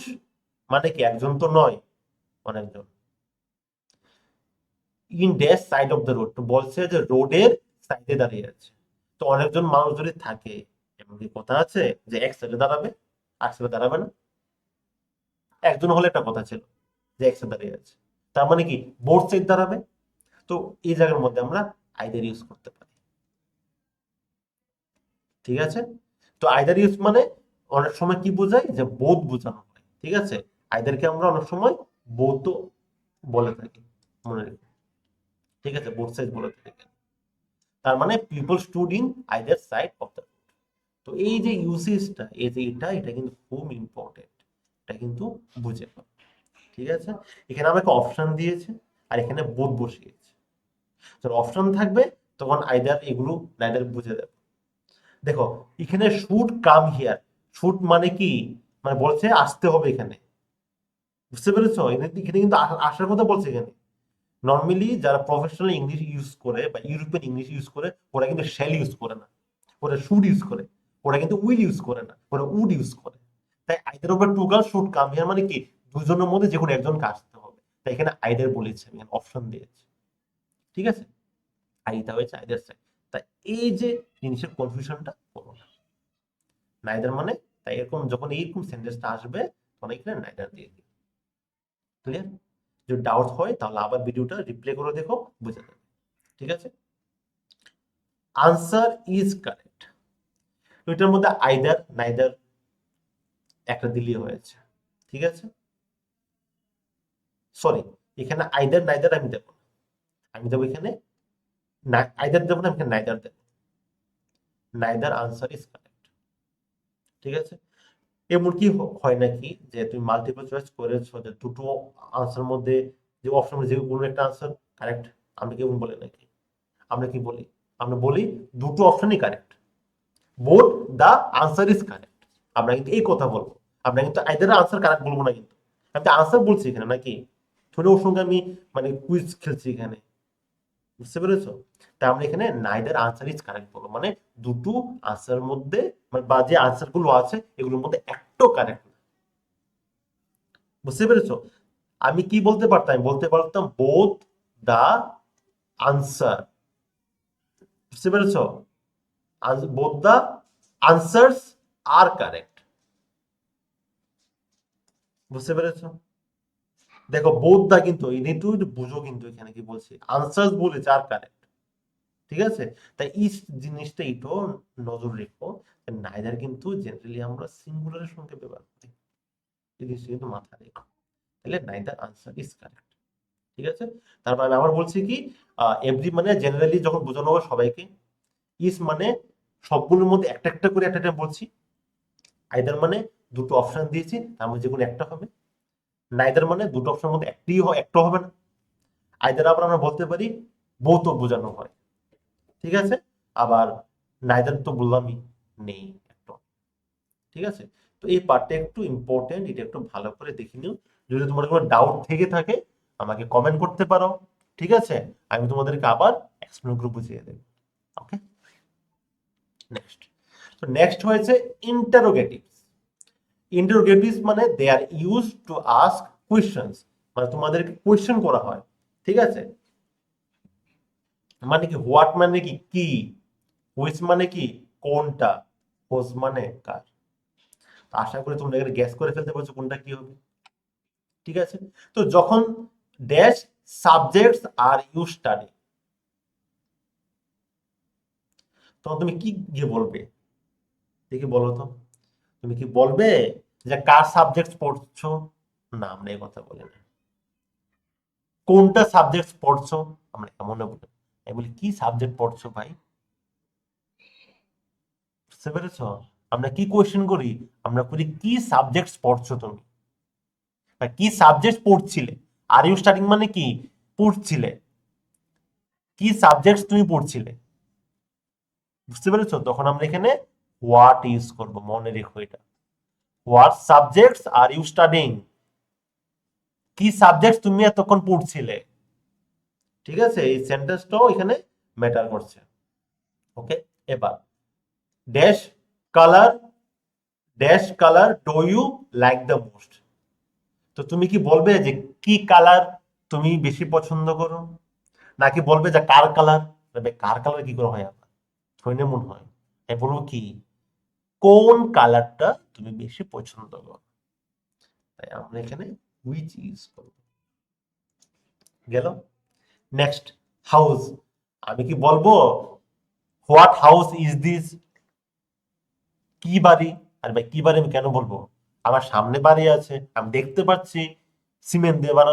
Speaker 1: মানে কি একজন তো নয়, অনেকজন, in dash side of the road, তো বলছে যে রোডের সাইডে দাঁড়িয়ে আছে, তো অনেকজন মানুষ যদি থাকে, এমন কি কথা আছে যে এক সাইডে দাঁড়াবে আর সাইডে দাঁড়াবে না? একজন হলে একটা কথা ছিল যে এক সাইডে দাঁড়িয়ে আছে, তার মানে কি বোথ সাইড দাঁড়াবে, তো এই জায়গার মধ্যে আমরা আইদার ইউজ করতে পারি। ঠিক আছে, তো আইদার ইউজ মানে অনেক সময় কি বোঝায় যে বোধ বোঝানো হয়, ঠিক আছে, আইদারকে আমরা অনেক সময় বোধ বলে থাকি, মনে রেখো, ঠিক আছে, বোথ সাইড বলে থাকি, তার মানে people stood in either side of the, তো এই যে ইউসেজটা, এই যে এটা কিন্তু খুব ইম্পর্টেন্ট, এটা কিন্তু বুঝে পাও। ঠিক আছে, এখানে আমাকে অপশন দিয়েছে আর এখানে বোধ বসিয়েছে, যখন অপশন থাকবে তখন আইদার এগুলো নাইদার বুঝে দেবে। দেখো এখানে শুড কাম হিয়ার, শুড মানে কি, মানে বলছে আসতে হবে এখানে, বুঝতে পেরেছো? এখানে কিন্তু আসার কথা বলছে এখানে। নর্মালি যারা প্রফেশনাল ইংলিশ ইউজ করে বা ইউরোপিয়ান ইংলিশ ইউজ করে, ওরা কিন্তু শ্যাল ইউজ করে না, ওরা শুড ইউজ করে, ওরা কিন্তু উইল ইউজ করে না, ওরা উড ইউজ করে। তাই either over two girl should come here মানে কি দুজনের মধ্যে যে কোনো একজনকে আসতে হবে, তাই এখানে আইদার বলেছে, আমি অপশন দিয়েছি। ঠিক আছে, আইটা হয়েছে আইদার সাইড, তাই এই যে জিনিসের কনফিউশনটা করো না, নাইদার মানে, তাই এরকম যখন এইরকম সেন্টেন্সটা আসবে তখন এখানে নাইদার দিয়ে দিই। ক্লিয়ার? যদি ডাউট হয় তাহলে আবার ভিডিওটা রিপ্লে করে দেখো, বুঝে যাবে। ঠিক আছে, আনসার ইজ কারেক্ট, তো এটার মধ্যে আইদার নাইদার একটা দিলেই হয়েছে। ঠিক আছে, সরি, এখানে আইদার নাইদার আমি দেবো না, আমি দেবো এখানে আইদার দেবো না, আমি এখানে নাইদার দেবো, নাইদার আনসার ইজ কারেক্ট। ঠিক আছে, এমন কি হয় নাকি যে তুমি মাল্টিপল চয়েস করেছো যে দুটো আনসার মধ্যে যে অপশন যে কোনো একটা আনসার কারেক্ট, আমরা কেমন বলি নাকি, আমরা কি বলি, আমরা বলি দুটো অপশনই correct, both the answer is correct, আমরা কিন্তু এই কথা বলবো, আমরা কিন্তু আইদার আনসার কারেক্ট বলবো না, কিন্তু আমি তো আনসার বলছি এখানে নাকি, থোড়ি ওর সঙ্গে আমি মানে কুইজ খেলছি এখানে, বুঝতে পেরেছো? তাই আমরা এখানে নাইদার আনসার ইজ কারেক্ট বলবো, মানে দুটো আনসার মধ্যে মানে বা যে আনসার গুলো আছে এগুলোর মধ্যে একটাও কারেক্ট না। বুঝতে পেরেছো? আমি কি বলতে পারতাম, বলতে পারতাম বোথ দা আনসার, বুঝতে পেরেছো, বোথ দা আনসার্স আর কারেক্ট, বুঝতে পেরেছো? দেখো বোথ দা কিন্তু এই কিন্তু একটু বুঝো, কিন্তু এখানে কি বলছে আনসার্স বলেছে আর কারেক্ট। ঠিক আছে, তাই এই জিনিসটা একটু নজর রেখো, নাইদার কিন্তু জেনারেলি আমরা সিঙ্গুলারের সঙ্গে ব্যবহার করি, এই জিনিসটা কিন্তু মাথায় রেখো, তাহলে নাইদার আনসার ইজ কারেক্ট। ঠিক আছে, তারপর আমি আবার বলছি কি এভরি মানে জেনারেলি যখন বোঝানো হবে সবাইকে, ইজ মানে সবগুলোর মধ্যে একটা একটা করে একটা একটা বলছি, আইদার মানে দুটো অপশন দিয়েছি তার মধ্যে যে কোনো একটা হবে, নাইদার মানে দুটো অপশনের মধ্যে একটি একটা হবে না, আইদার আবার আমরা বলতে পারি বোথ বোঝানো হয়। ঠিক আছে, আবার নাইদার তো বললামই নেই একটা। ঠিক আছে, তো এই পার্টটা একটু ইম্পর্টেন্ট, এটা একটু ভালো করে দেখে নিও, যদি তোমার কোনো ডাউট থেকে থাকে আমাকে কমেন্ট করতে পারো। ঠিক আছে, আমি তোমাদেরকে আবার এক্সপ্লেন করে বুঝিয়ে দেবো। ওকে, নেক্সট, তো নেক্সট হয়েছে ইন্টারোগেটিভস। ইন্টারোগেটিভস মানে দে আর ইউজ টু আস্ক কোয়েশ্চেন্স, মানে তোমাদেরকে কোয়েশ্চেন করা হয়। ঠিক আছে, মানে কি হোয়াট মানে কি কি, হুইচ মানে কি কোনটা, হোজ মানে কার, তো আশা করি তোমরা এখানে গ্যাস করে ফেলতে পারছো কোনটা কি হবে। ঠিক আছে, তো যখন dash subjects are you study, তখন তুমি কি গিয়ে বলবে, দেখি বলো তো, তুমি কি বলবে যে কার সাবজেক্ট পড়ছো, না আমরা এই কথা বলি না, কোনটা সাবজেক্ট পড়ছো, আমরা এমন বলি, আমি বলি কি সাবজেক্ট পড়ছো ভাই, বুঝতে পেরেছো? আমরা কি কোয়েশ্চেন করি, আমরা করি কি সাবজেক্ট পড়ছো তুমি, বা কি সাবজেক্ট পড়ছিলে, আর ইউ স্টাডিং মানে কি পড়ছিলে, কি সাবজেক্ট তুমি পড়ছিলে, বুঝতে পেরেছো? তখন আমরা এখানে হোয়াট ইউজ করব, মনে রেখো এটা। What subjects are you studying, কি সাবজেক্ট তুমি এতক্ষণ পড়ছিলে, ঠিক আছে, এই সেন্টেন্সটাও এখানে ম্যাটার করছে। ওকে, এবার dash colour, dash colour do you like the most, তো তুমি কি বলবে যে কি কালার তুমি বেশি পছন্দ করো, নাকি বলবে যে কার কালার, কার কালার কি করে হয় আমার, থইনে মন হয়, আমি বলবো কি কোন কালারটা তুমি বেশি পছন্দ করো, তাই আমরা এখানে হুইচ ইউজ করব। গেল। নেক্সট হাউস, আমি কি বলবো হোয়াট হাউস ইজ দিস, কি বাড়ি, আর ভাই কি বাড়ি আমি কেন বলবো, আমার সামনে বাড়ি আছে, আমি দেখতে পাচ্ছি সিমেন্ট দিয়ে বানানো।